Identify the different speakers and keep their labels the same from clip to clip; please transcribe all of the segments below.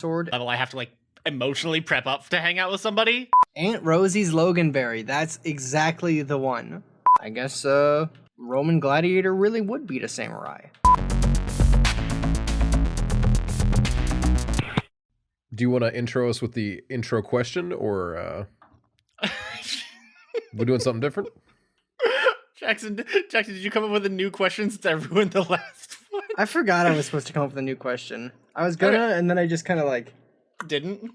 Speaker 1: sword
Speaker 2: level I have to like emotionally prep up to hang out with somebody.
Speaker 1: Aunt Rosie's Loganberry. That's exactly the one. I guess Roman gladiator really would beat a samurai.
Speaker 3: Do you want to intro us with the intro question, or we're doing something different?
Speaker 2: Jackson, did you come up with a new question since I ruined the last one?
Speaker 1: I forgot I was supposed to come up with a new question. I was gonna, and then I just kind of like
Speaker 2: didn't.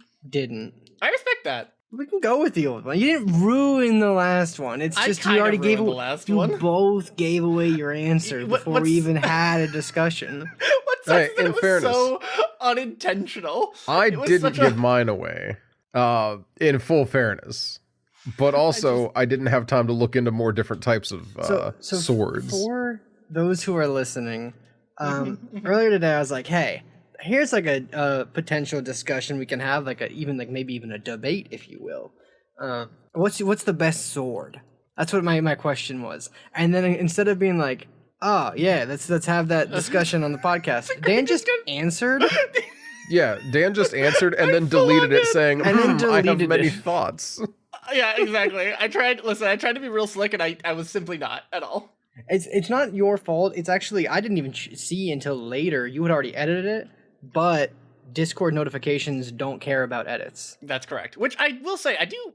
Speaker 1: I
Speaker 2: respect that.
Speaker 1: We can go with the old one. You didn't ruin the last one. It's just you already gave away
Speaker 2: the last one.
Speaker 1: You both gave away your answer before we even had a discussion.
Speaker 2: What sucks that it was so unintentional.
Speaker 3: I didn't give mine away. In full fairness. But also, I didn't have time to look into more different types of swords.
Speaker 1: For those who are listening, earlier today I was like, hey, here's like a potential discussion we can have, like maybe even a debate, if you will. What's the best sword? That's what my question was. And then instead of being like, oh yeah, let's have that discussion on the podcast, Dan just answered.
Speaker 3: Yeah, Dan just answered and then deleted it saying, I have many thoughts.
Speaker 2: Yeah, exactly. I tried to be real slick, and I was simply not at all.
Speaker 1: It's not your fault. It's actually, I didn't even see until later. You had already edited it, but Discord notifications don't care about edits.
Speaker 2: That's correct. Which I will say, I do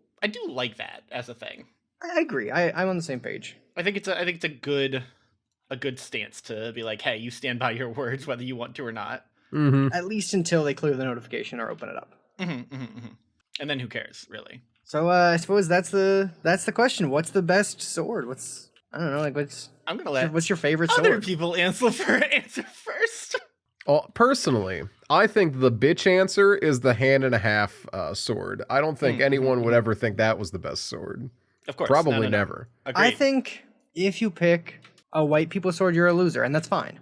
Speaker 2: like that as a thing.
Speaker 1: I agree. I'm on the same page.
Speaker 2: I think it's a good stance to be like, hey, you stand by your words whether you want to or not.
Speaker 3: Mm-hmm.
Speaker 1: At least until they clear the notification or open it up.
Speaker 2: And then who cares, really?
Speaker 1: So I suppose that's the question. What's the best sword?
Speaker 2: I'm gonna let
Speaker 1: what's your favorite sword?
Speaker 2: Other people answer first.
Speaker 3: Personally, I think the bitch answer is the hand and a half sword. I don't think anyone would ever think that was the best sword.
Speaker 2: Of course,
Speaker 3: probably never.
Speaker 2: Agreed.
Speaker 1: I think if you pick a white people sword, you're a loser, and that's fine.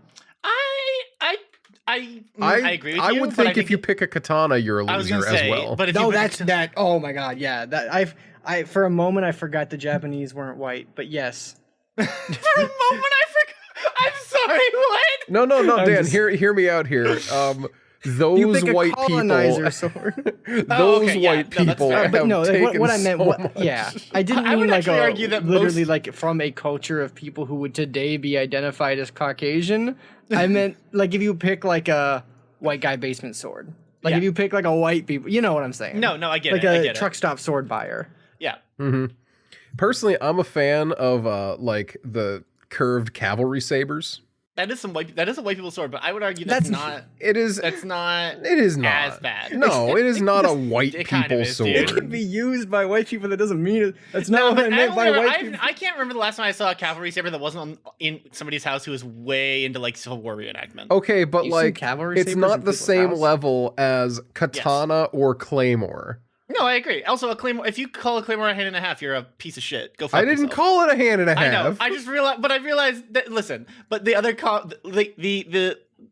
Speaker 2: I agree with you.
Speaker 3: I would think if you pick a katana, you're a loser as well.
Speaker 2: But if
Speaker 1: that. Oh my god, yeah. That I for a moment I forgot the Japanese weren't white, but yes.
Speaker 2: For a moment I forgot. I'm sorry. What?
Speaker 3: No, Dan. Hear me out here. Those white people.
Speaker 1: Sword.
Speaker 3: Those white people.
Speaker 1: But no,
Speaker 3: taken
Speaker 1: what I meant.
Speaker 3: so
Speaker 1: yeah, I didn't mean
Speaker 2: would
Speaker 1: like
Speaker 2: argue that
Speaker 1: literally like from a culture of people who would today be identified as Caucasian. I meant like if you pick like a white guy basement sword. Like if you pick like a white people, you know what I'm saying?
Speaker 2: No, I get
Speaker 1: like
Speaker 2: it.
Speaker 1: Like
Speaker 2: a
Speaker 1: truck stop sword buyer.
Speaker 2: Yeah.
Speaker 3: Mm-hmm. Personally, I'm a fan of like the curved cavalry sabers.
Speaker 2: That is a white people sword, but I would argue that's not.
Speaker 3: It is.
Speaker 2: That's not.
Speaker 3: It is not
Speaker 2: as bad.
Speaker 3: No, it is not a white
Speaker 2: it
Speaker 3: people
Speaker 2: kind of is,
Speaker 3: sword.
Speaker 2: dude.
Speaker 1: It can be used by white people. That doesn't mean it. That's not what I meant by white people.
Speaker 2: I can't remember the last time I saw a cavalry saber that wasn't in somebody's house who was way into like Civil War reenactment.
Speaker 3: Okay, but like
Speaker 1: cavalry
Speaker 3: it's not the same level as katana or claymore.
Speaker 2: No, I agree. Also, a claymore. If you call a claymore a hand and a half, you're a piece of shit. Go fuck yourself.
Speaker 3: I didn't call it a hand and a half.
Speaker 2: I know. I just realized, but I realized that. Listen, but the other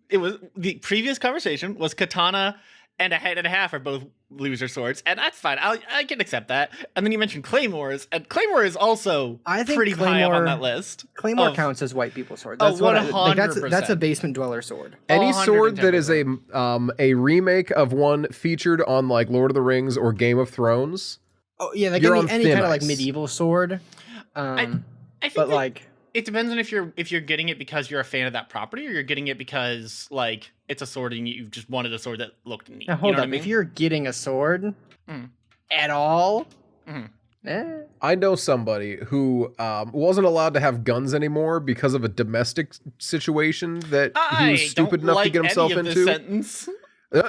Speaker 2: the previous conversation was katana and a hand and a half are both loser swords, and that's fine. I can accept that. And then you mentioned claymores, and claymore is also pretty high up on that list.
Speaker 1: Claymore counts as white people sword. That's
Speaker 2: 100%.
Speaker 1: That's a basement dweller sword.
Speaker 3: Any sword that is a remake of one featured on like Lord of the Rings or Game of Thrones.
Speaker 1: Oh yeah, like any kind of like medieval sword.
Speaker 2: I think
Speaker 1: but like
Speaker 2: it depends on if you're getting it because you're a fan of that property or you're getting it because like it's a sword and you just wanted a sword that looked neat.
Speaker 1: Now, hold up. I mean? If you're getting a sword at all,
Speaker 3: I know somebody who wasn't allowed to have guns anymore because of a domestic situation that he was stupid enough to get himself into.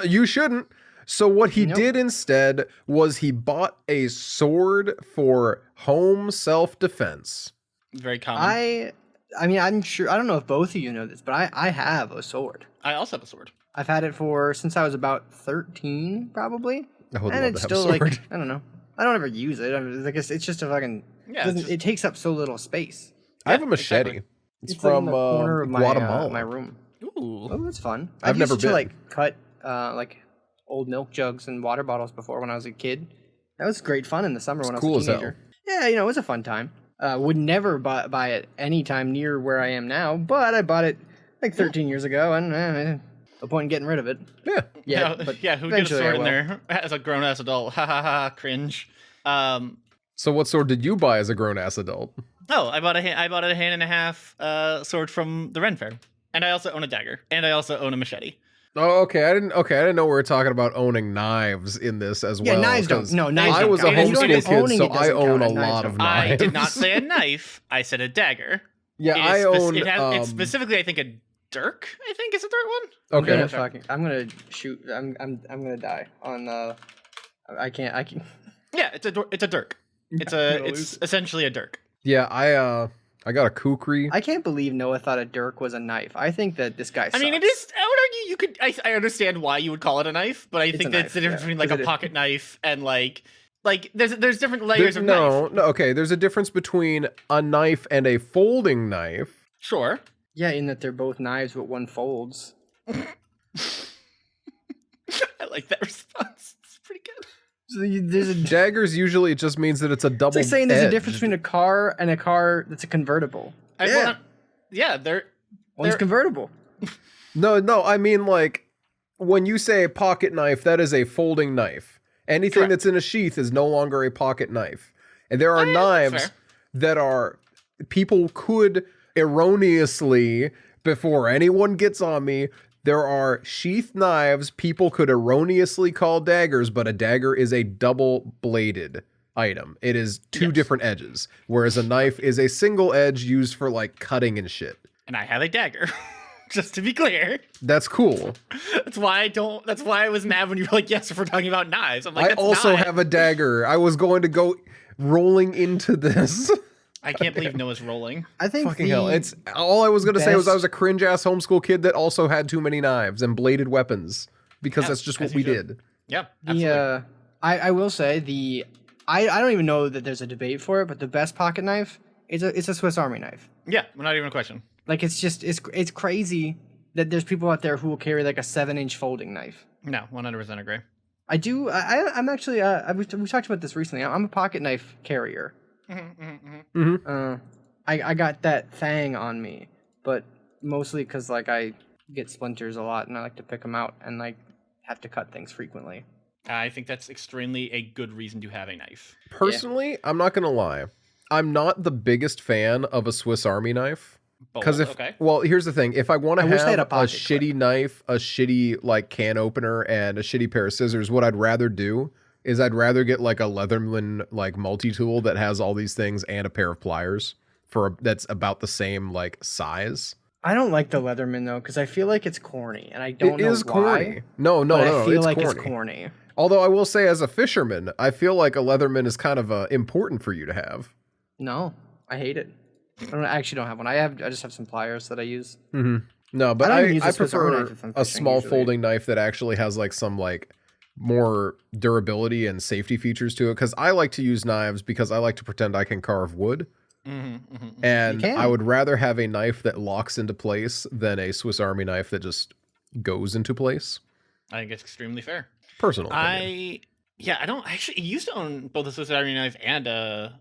Speaker 3: You shouldn't. So what he did instead was he bought a sword for home self-defense.
Speaker 2: Very common.
Speaker 1: I mean, I'm sure, I don't know if both of you know this, but I have a sword.
Speaker 2: I also have a sword.
Speaker 1: I've had it since I was about 13, probably.
Speaker 3: And
Speaker 1: it's still like, I don't know. I don't ever use it. I guess it's just a fucking, it takes up so little space.
Speaker 3: I have a machete.
Speaker 1: Exactly.
Speaker 3: It's from
Speaker 1: in the corner of
Speaker 3: Guatemala.
Speaker 1: my room.
Speaker 2: Ooh.
Speaker 1: Oh, that's fun.
Speaker 3: I've never
Speaker 1: used to like cut like old milk jugs and water bottles before when I was a kid. That was great fun in the summer when I was a teenager. Yeah, it was a fun time. Would never buy it anytime near where I am now, but I bought it like 13 years ago, and no point in getting rid of it.
Speaker 3: Yeah.
Speaker 1: yet.
Speaker 2: No,
Speaker 1: But
Speaker 2: yeah, who get a sword in there as a grown ass adult? Ha ha ha! Cringe.
Speaker 3: So what sword did you buy as a grown ass adult?
Speaker 2: Oh, I bought a hand and a half sword from the Ren Fair, and I also own a dagger, and I also own a machete.
Speaker 3: Oh, okay. I didn't know we were talking about owning knives in this as well.
Speaker 1: Yeah, knives don't. No, knives
Speaker 3: I
Speaker 1: don't
Speaker 3: was
Speaker 1: count.
Speaker 3: a homeschool kid, so I own a
Speaker 1: knives
Speaker 3: lot of
Speaker 1: don't
Speaker 3: knives.
Speaker 2: I did not say a knife. I said a dagger.
Speaker 3: Yeah, I own.
Speaker 2: It's specifically, I think, a dirk. I think is the third one.
Speaker 3: Okay.
Speaker 1: I'm gonna shoot. I'm gonna die on. I can't.
Speaker 2: Yeah, it's a dirk. It's essentially a dirk.
Speaker 3: Yeah, I got a kukri.
Speaker 1: I can't believe Noah thought a dirk was a knife. I think that this guy sucks.
Speaker 2: I mean, it is. I would argue you could. I understand why you would call it a knife, but I think that's the difference between like a pocket knife and like there's different layers of knife.
Speaker 3: No. Okay, there's a difference between a knife and a folding knife.
Speaker 2: Sure.
Speaker 1: Yeah, in that they're both knives, but one folds.
Speaker 2: I like that response. It's pretty good.
Speaker 1: So there's a
Speaker 3: daggers. Usually, it just means that it's a double.
Speaker 1: It's like saying there's a difference between a car and a car that's a convertible.
Speaker 2: They're
Speaker 1: one's convertible.
Speaker 3: No. I mean, like when you say a pocket knife, that is a folding knife. Anything that's in a sheath is no longer a pocket knife. And there are knives that are people could erroneously, before anyone gets on me. There are sheath knives people could erroneously call daggers, but a dagger is a double-bladed item. It is two different edges, whereas a knife is a single edge used for like cutting and shit.
Speaker 2: And I have a dagger, just to be clear.
Speaker 3: That's cool.
Speaker 2: That's why I was mad when you were like, yes, if we're talking about knives. I'm like,
Speaker 3: I also have a dagger. I was going to go rolling into this.
Speaker 2: I can't believe Noah's rolling.
Speaker 1: I think
Speaker 3: fucking hell. It's all I was going to say was I was a cringe ass homeschool kid that also had too many knives and bladed weapons because that's just what we did.
Speaker 2: Yeah, absolutely.
Speaker 1: I will say I don't even know that there's a debate for it, but the best pocket knife is a Swiss Army knife.
Speaker 2: Yeah, not even a question.
Speaker 1: Like it's crazy that there's people out there who will carry like a 7-inch folding knife.
Speaker 2: No, 100% agree.
Speaker 1: I'm actually we talked about this recently. I'm a pocket knife carrier. I got that thing on me, but mostly because like I get splinters a lot and I like to pick them out and like have to cut things frequently.
Speaker 2: I think that's extremely a good reason to have a knife.
Speaker 3: Personally, I'm not gonna lie, I'm not the biggest fan of a Swiss Army knife. Because well, here's the thing: if I want to have a shitty knife, a shitty like can opener, and a shitty pair of scissors, what I'd rather do is I'd rather get like a Leatherman like multi-tool that has all these things and a pair of pliers that's about the same like size.
Speaker 1: I don't like the Leatherman though because I feel like it's corny, and I don't know why. It is
Speaker 3: corny. No,
Speaker 1: I feel like
Speaker 3: corny.
Speaker 1: It's corny.
Speaker 3: Although I will say, as a fisherman, I feel like a Leatherman is kind of important for you to have.
Speaker 1: No, I hate it. I actually don't have one. I just have some pliers that I use.
Speaker 3: Mm-hmm. No, but I prefer a small
Speaker 1: usually.
Speaker 3: folding knife that actually has like some like more durability and safety features to it. Because I like to use knives because I like to pretend I can carve wood. And I would rather have a knife that locks into place than a Swiss Army knife that just goes into place.
Speaker 2: I think it's extremely fair.
Speaker 3: Personal opinion.
Speaker 2: I don't actually used to own both a Swiss Army knife and a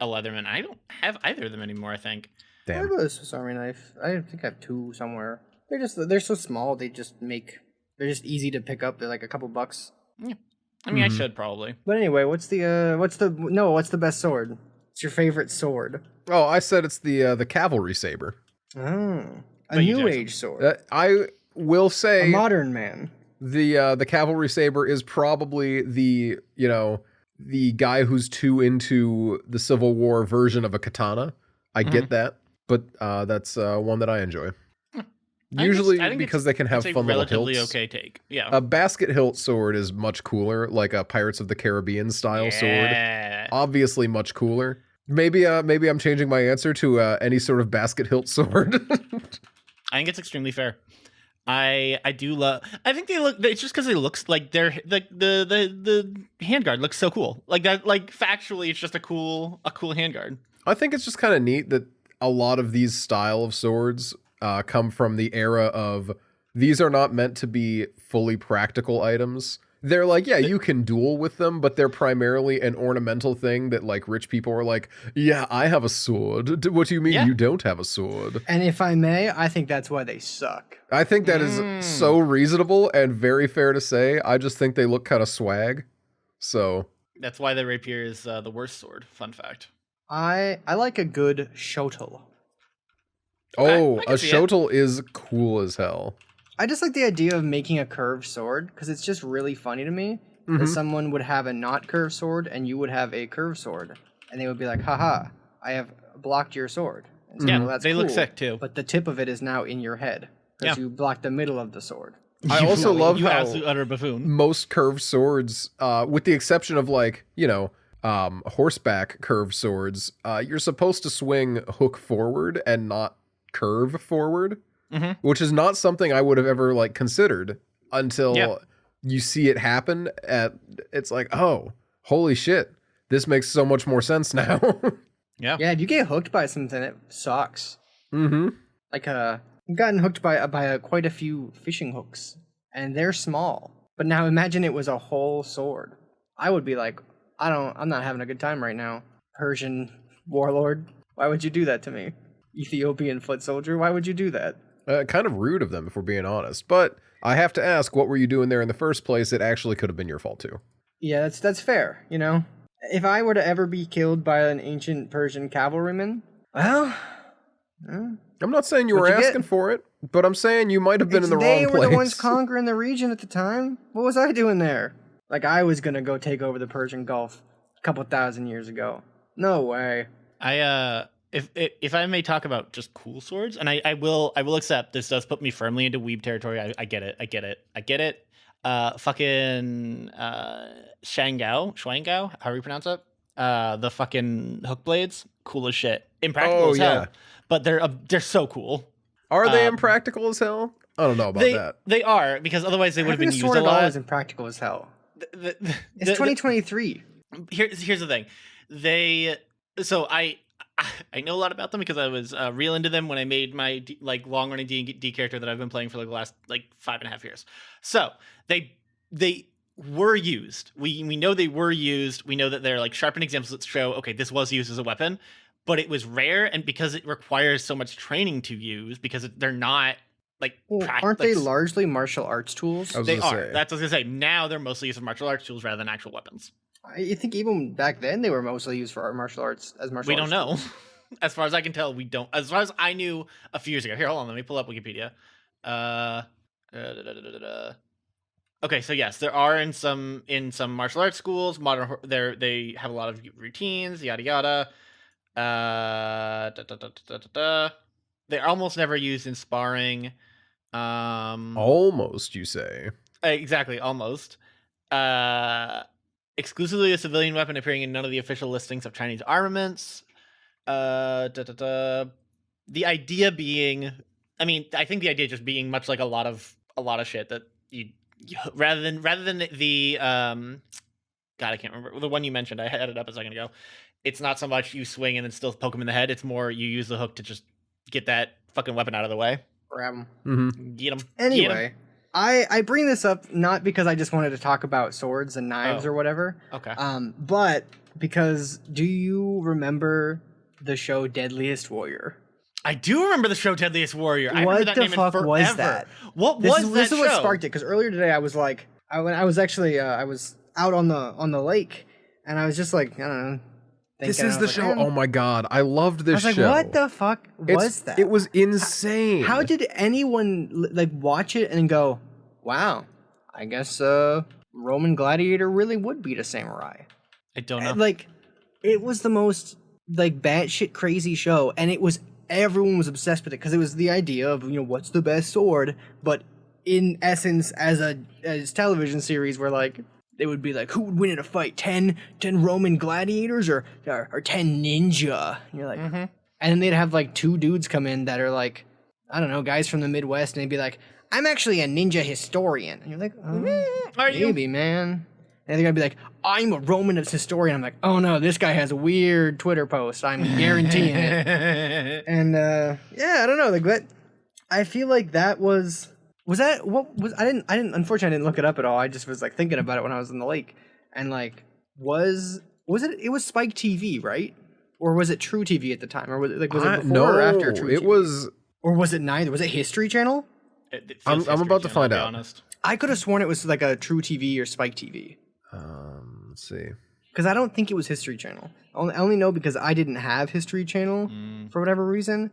Speaker 2: Leatherman. I don't have either of them anymore, I think.
Speaker 1: Damn. I have a Swiss Army knife. I think I have two somewhere. They're so small. They're just easy to pick up. They're like a couple bucks.
Speaker 2: Yeah. I mean, I should probably.
Speaker 1: But anyway, what's the best sword? What's your favorite sword?
Speaker 3: Oh, I said it's the cavalry saber.
Speaker 1: Oh, a new age sword.
Speaker 3: I will say,
Speaker 1: a modern man.
Speaker 3: The cavalry saber is probably the guy who's too into the Civil War version of a katana. I get that, but that's one that I enjoy. Usually because they can have fun little hilts.
Speaker 2: Relatively okay take. Yeah.
Speaker 3: A basket hilt sword is much cooler, like a Pirates of the Caribbean style sword. Obviously much cooler. Maybe I'm changing my answer to any sort of basket hilt sword.
Speaker 2: I think it's extremely fair. I do love. I think they look. It's just because it looks like they're like the handguard looks so cool. Like that. Like factually, it's just a cool handguard.
Speaker 3: I think it's just kind of neat that a lot of these style of swords come from the era of these are not meant to be fully practical items. they're like, yeah, you can duel with them, but they're primarily an ornamental thing that like rich people are like, yeah, I have a sword. What do you mean you don't have a sword?
Speaker 1: And if I may, I think that's why they suck.
Speaker 3: I think that is so reasonable and very fair to say. I just think they look kind of swag. So
Speaker 2: that's why the rapier is the worst sword. Fun fact.
Speaker 1: I like a good shotel.
Speaker 3: Oh, a shotel is cool as hell.
Speaker 1: I just like the idea of making a curved sword because it's just really funny to me that someone would have a not curved sword and you would have a curved sword, and they would be like, "Haha, I have blocked your sword." And so,
Speaker 2: yeah,
Speaker 1: well, that's
Speaker 2: they
Speaker 1: cool,
Speaker 2: look sick too.
Speaker 1: But the tip of it is now in your head because you blocked the middle of the sword.
Speaker 3: I also love
Speaker 2: you
Speaker 3: how
Speaker 2: absolute utter buffoon.
Speaker 3: Most curved swords, with the exception of like horseback curved swords, you're supposed to swing hook forward and not curve forward. Which is not something I would have ever like considered until you see it happen. It's like, oh, holy shit, this makes so much more sense now.
Speaker 1: Yeah, if you get hooked by something, it sucks. Like I've gotten hooked by quite a few fishing hooks, and they're small. But now imagine it was a whole sword. I would be like, I'm not having a good time right now. Persian warlord, why would you do that to me? Ethiopian foot soldier, why would you do that?
Speaker 3: Kind of rude of them, if we're being honest. But I have to ask, what were you doing there in the first place? It actually could have been your fault too.
Speaker 1: Yeah, that's fair, you know? If I were to ever be killed by an ancient Persian cavalryman, well...
Speaker 3: I'm not saying you were asking for it, but I'm saying you might have been in the wrong place.
Speaker 1: They were the ones conquering the region at the time. What was I doing there? Like, I was gonna go take over the Persian Gulf a couple thousand years ago. No way.
Speaker 2: If I may talk about just cool swords, and I will accept this does put me firmly into weeb territory. I get it. Fucking Shangao, however you pronounce it. The fucking hook blades, cool as shit. Impractical as hell, but they're so cool.
Speaker 3: Are they impractical as hell? I don't know about that.
Speaker 2: They are, because otherwise they would have been used a lot.
Speaker 1: Having a sword at all is impractical as hell. It's 2023.
Speaker 2: Here's the thing. I know a lot about them because I was real into them when I made my long running D&D character that I've been playing for the last 5.5 years. So they were used. We know they were used. We know that they're sharpened examples that show, okay, this was used as a weapon, but it was rare, and because it requires so much training to use, because they're not
Speaker 1: aren't they largely martial arts tools?
Speaker 2: They are. That's what I was gonna say. Now they're mostly used as martial arts tools rather than actual weapons.
Speaker 1: I think even back then they were mostly used for martial arts as martial arts.
Speaker 2: We don't know. As far as I can tell, we don't. As far as I knew a few years ago. Here, hold on. Let me pull up Wikipedia. Okay, so yes, there are in some martial arts schools. They have a lot of routines. Yada yada. They're almost never used in sparring.
Speaker 3: Almost, you say?
Speaker 2: Exactly, almost. Exclusively a civilian weapon, appearing in none of the official listings of Chinese armaments. The idea being, I think the idea just being much like a lot of shit that you rather than the God, I can't remember the one you mentioned. I had it up a second ago. It's not so much you swing and then still poke him in the head. It's more you use the hook to just get that fucking weapon out of the way.
Speaker 1: Grab him.
Speaker 3: Mm-hmm.
Speaker 2: Get him.
Speaker 1: Anyway, I bring this up not because I just wanted to talk about swords and knives or whatever.
Speaker 2: Okay.
Speaker 1: But because do you remember the show Deadliest Warrior?
Speaker 2: I do remember the show Deadliest Warrior. I remember that name in forever.
Speaker 1: What the fuck was that?
Speaker 2: What was that show?
Speaker 1: This is what sparked it, because earlier today I was like, I was out on the lake, and I was just like, I don't know.
Speaker 3: This is the show. Oh my god, I loved this show.
Speaker 1: I was like, what the fuck was that?
Speaker 3: It was insane.
Speaker 1: How did anyone watch it and go, wow, I guess Roman gladiator really would beat a samurai?
Speaker 2: I don't know.
Speaker 1: It was the most batshit crazy show, and everyone was obsessed with it because it was the idea of what's the best sword, but in essence as television series where they would be who would win in a fight, 10 Roman gladiators or 10 ninja, and you're like, and then they'd have 2 dudes come in that are I don't know, guys from the Midwest, and they'd be like, I'm actually a ninja historian, and you're like, maybe, man. And they're gonna be like, I'm a Roman historian. I'm like, oh no, this guy has a weird Twitter post. I'm guaranteeing it. And I don't know, that I feel like that was Was that what was I didn't unfortunately I didn't look it up at all. I just was like thinking about it when I was in the lake, and like was it was Spike TV, right? Or was it True TV at the time, or was it before or after True TV?
Speaker 3: It was,
Speaker 1: or was it neither? Was it History Channel?
Speaker 3: I'm about to find out.
Speaker 2: Honest.
Speaker 1: I could have sworn it was like a True TV or Spike TV.
Speaker 3: Let's see.
Speaker 1: Because I don't think it was History Channel. I only know because I didn't have History Channel for whatever reason.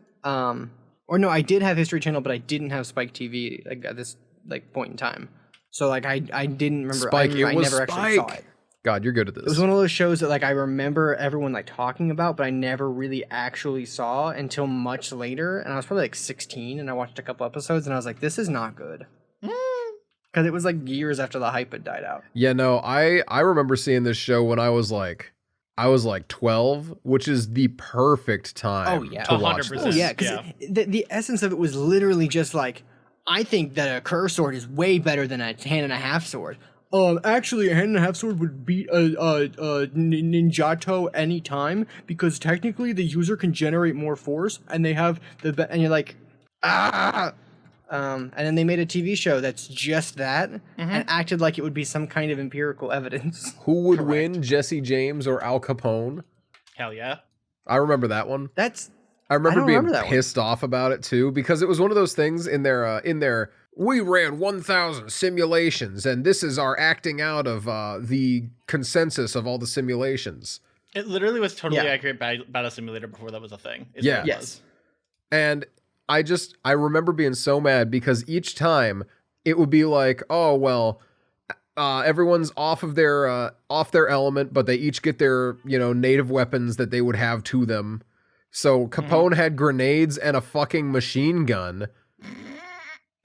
Speaker 1: Or no, I did have History Channel, but I didn't have Spike TV like at this like point in time. So like I didn't remember.
Speaker 3: Spike.
Speaker 1: I never actually saw it.
Speaker 3: God, you're good at this.
Speaker 1: It was one of those shows that like I remember everyone like talking about, but I never really actually saw until much later. And I was probably like 16, and I watched a couple episodes, and I was like, "This is not good," because it was like years after the hype had died out.
Speaker 3: Yeah, no, I remember seeing this show when I was like 12, which is the perfect time to watch
Speaker 2: 100%.
Speaker 3: this.
Speaker 1: Oh yeah, because the essence of it was literally just like, I think that a curse sword is way better than a hand and a half sword. Actually, a hand and a half sword would beat a ninjato any time because technically the user can generate more force, and they have and you're like, ah. And then they made a TV show that's just that, and acted like it would be some kind of empirical evidence.
Speaker 3: Who would win, Jesse James or Al Capone?
Speaker 2: Hell yeah.
Speaker 3: I remember that one. I
Speaker 1: don't
Speaker 3: being
Speaker 1: remember
Speaker 3: pissed off about it too, because it was one of those things in their we ran 1,000 simulations, and this is our acting out of the consensus of all the simulations.
Speaker 2: It literally was totally accurate about a simulator before that was a thing.
Speaker 3: Yeah.
Speaker 1: Yes.
Speaker 3: And I remember being so mad because each time it would be like, oh, well, everyone's off their element, but they each get their, native weapons that they would have to them. So Capone had grenades and a fucking machine gun.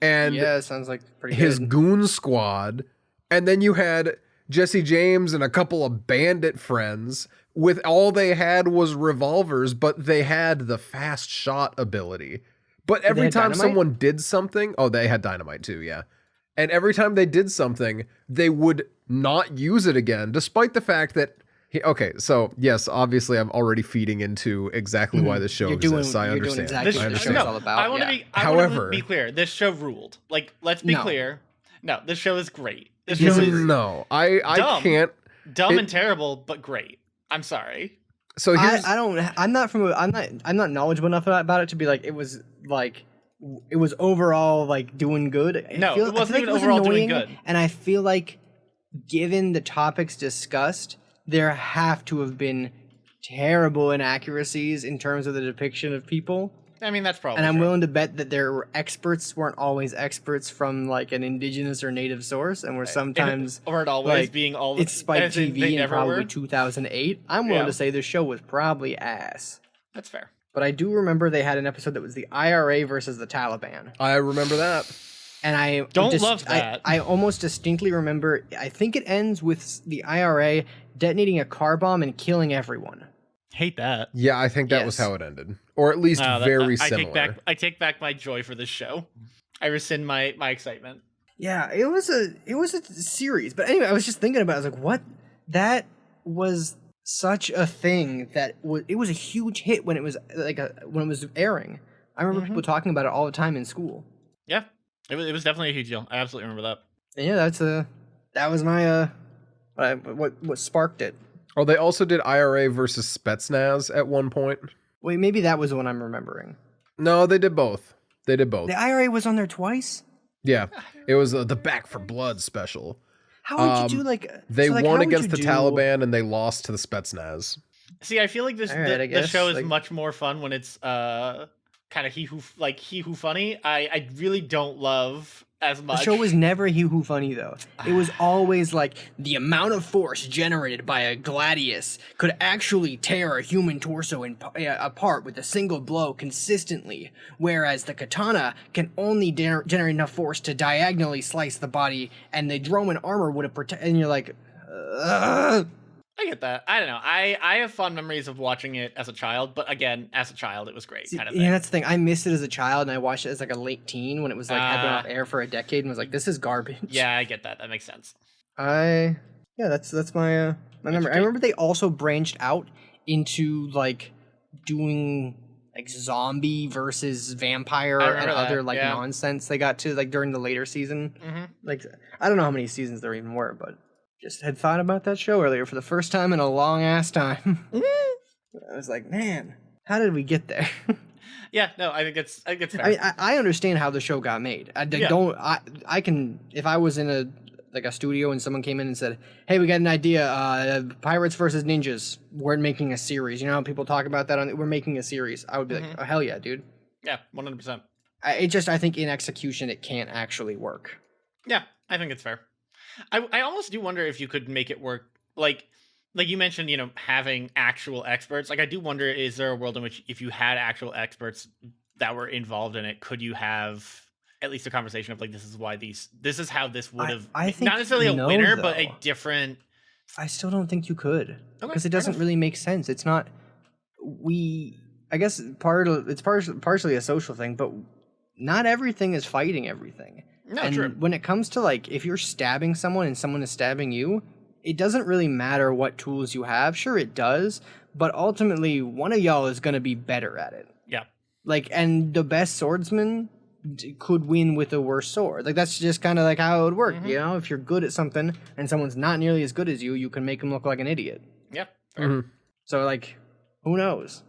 Speaker 3: And
Speaker 1: yeah, it sounds like pretty
Speaker 3: his
Speaker 1: good.
Speaker 3: goon squad. And then you had Jesse James and a couple of bandit friends with all they had was revolvers, but they had the fast shot ability. But every time someone did something, they had dynamite too, yeah. And every time they did something, they would not use it again, despite the fact that okay, so yes, obviously I'm already feeding into exactly why this show exists. I understand.
Speaker 1: Exactly what the show's all about.
Speaker 2: I want to be clear. This show ruled. Like, let's be clear. No, this show is great. This show is
Speaker 3: no. I can't.
Speaker 2: Dumb and terrible, but great. I'm sorry.
Speaker 3: So here's,
Speaker 1: I'm not knowledgeable enough about it to be like it was overall like doing good.
Speaker 2: It wasn't even overall doing good.
Speaker 1: And I feel like given the topics discussed, there have to have been terrible inaccuracies in terms of the depiction of people.
Speaker 2: I mean, that's probably
Speaker 1: And I'm
Speaker 2: true.
Speaker 1: willing to bet that their experts weren't always experts from like an indigenous or native source, and were sometimes
Speaker 2: weren't always
Speaker 1: like,
Speaker 2: being all.
Speaker 1: It's Spike TV in probably
Speaker 2: were.
Speaker 1: 2008. I'm willing to say the show was probably ass.
Speaker 2: That's fair.
Speaker 1: But I do remember they had an episode that was the IRA versus the Taliban.
Speaker 3: I remember that.
Speaker 1: And I
Speaker 2: don't love that.
Speaker 1: I almost distinctly remember, I think it ends with the IRA detonating a car bomb and killing everyone.
Speaker 2: Hate that.
Speaker 3: Yeah, I think that was how it ended. Or at least very similar.
Speaker 2: I take back my joy for this show. I rescind my excitement.
Speaker 1: Yeah, it was a series. But anyway, I was just thinking about it. I was like, what? That was such a thing that it was a huge hit when it was when it was airing. I remember people talking about it all the time in school.
Speaker 2: Yeah. It was definitely a huge deal. I absolutely remember that.
Speaker 1: And yeah, that was my what sparked it.
Speaker 3: Oh, they also did IRA versus Spetsnaz at one point.
Speaker 1: Wait, maybe that was the one I'm remembering.
Speaker 3: No, they did both.
Speaker 1: The IRA was on there twice?
Speaker 3: Yeah. It was the Back for Blood special.
Speaker 1: How would you do like...
Speaker 3: They won against the Taliban and they lost to the Spetsnaz.
Speaker 2: See, I feel like the show is much more fun when it's kind of he who funny. I really don't love as much.
Speaker 1: The show was never he who funny though. It was always like the amount of force generated by a gladius could actually tear a human torso apart with a single blow consistently, whereas the katana can only generate enough force to diagonally slice the body, and the Roman armor would have protected. And you're like, ugh.
Speaker 2: I get that. I don't know. I have fond memories of watching it as a child, but again, as a child, it was great. Kind of thing.
Speaker 1: Yeah, that's the thing. I missed it as a child, and I watched it as like a late teen when it was like had been off air for a decade, and was like, "This is garbage."
Speaker 2: Yeah, I get that. That makes sense.
Speaker 1: That's my memory. I remember they also branched out into like doing like zombie versus vampire and other like nonsense they got to like during the later season. Like I don't know how many seasons there even were, but just had thought about that show earlier for the first time in a long ass time. I was like, man, how did we get there?
Speaker 2: Yeah, no, I think it's fair.
Speaker 1: I mean, I understand how the show got made. I can, if I was in a studio and someone came in and said, hey, we got an idea, pirates versus ninjas, we're making a series. You know how people talk about that? We're making a series. I would be like, oh, hell yeah, dude.
Speaker 2: Yeah, 100%.
Speaker 1: I think in execution, it can't actually work.
Speaker 2: Yeah, I think it's fair. I almost do wonder if you could make it work, like you mentioned, you know, having actual experts. Like, I do wonder, is there a world in which if you had actual experts that were involved in it, could you have at least a conversation of like, this is how this would have, not necessarily a winner, but a different.
Speaker 1: I still don't think you could, because it doesn't really make sense. It's not, I guess it's partially a social thing, but not everything is fighting everything.
Speaker 2: No,
Speaker 1: and
Speaker 2: true.
Speaker 1: When it comes to like, if you're stabbing someone and someone is stabbing you, it doesn't really matter what tools you have. Sure, it does, but ultimately, one of y'all is going to be better at it.
Speaker 2: Yeah.
Speaker 1: Like, and the best swordsman could win with a worse sword. Like, that's just kind of like how it would work, you know? If you're good at something and someone's not nearly as good as you, you can make them look like an idiot.
Speaker 2: Yeah.
Speaker 1: So, like, who knows?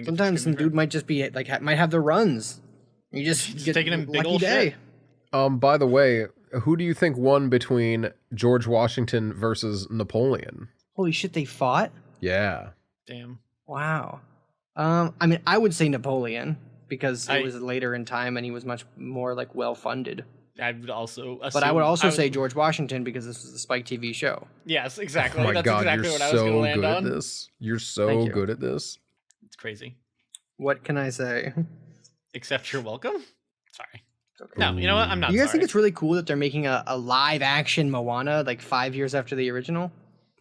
Speaker 1: Sometimes some dude might just be, like, might have the runs. You just get
Speaker 2: taking him big
Speaker 1: lucky
Speaker 2: old
Speaker 1: day.
Speaker 2: Shit.
Speaker 3: By the way, who do you think won between George Washington versus Napoleon?
Speaker 1: Holy shit, they fought?
Speaker 3: Yeah.
Speaker 2: Damn.
Speaker 1: Wow. I mean, I would say Napoleon because it was later in time and he was much more like well funded.
Speaker 2: I would also assume,
Speaker 1: but I would also say George Washington because this is a Spike TV show.
Speaker 2: Yes, exactly.
Speaker 3: Oh my
Speaker 2: That's
Speaker 3: God,
Speaker 2: exactly
Speaker 3: you're
Speaker 2: what I was going to land
Speaker 3: good
Speaker 2: on.
Speaker 3: At this. You're so good at this.
Speaker 2: It's crazy.
Speaker 1: What can I say?
Speaker 2: Except you're welcome. Sorry. Okay. No, you know what? I'm not.
Speaker 1: Do you guys think it's really cool that they're making a live action Moana like 5 years after the original?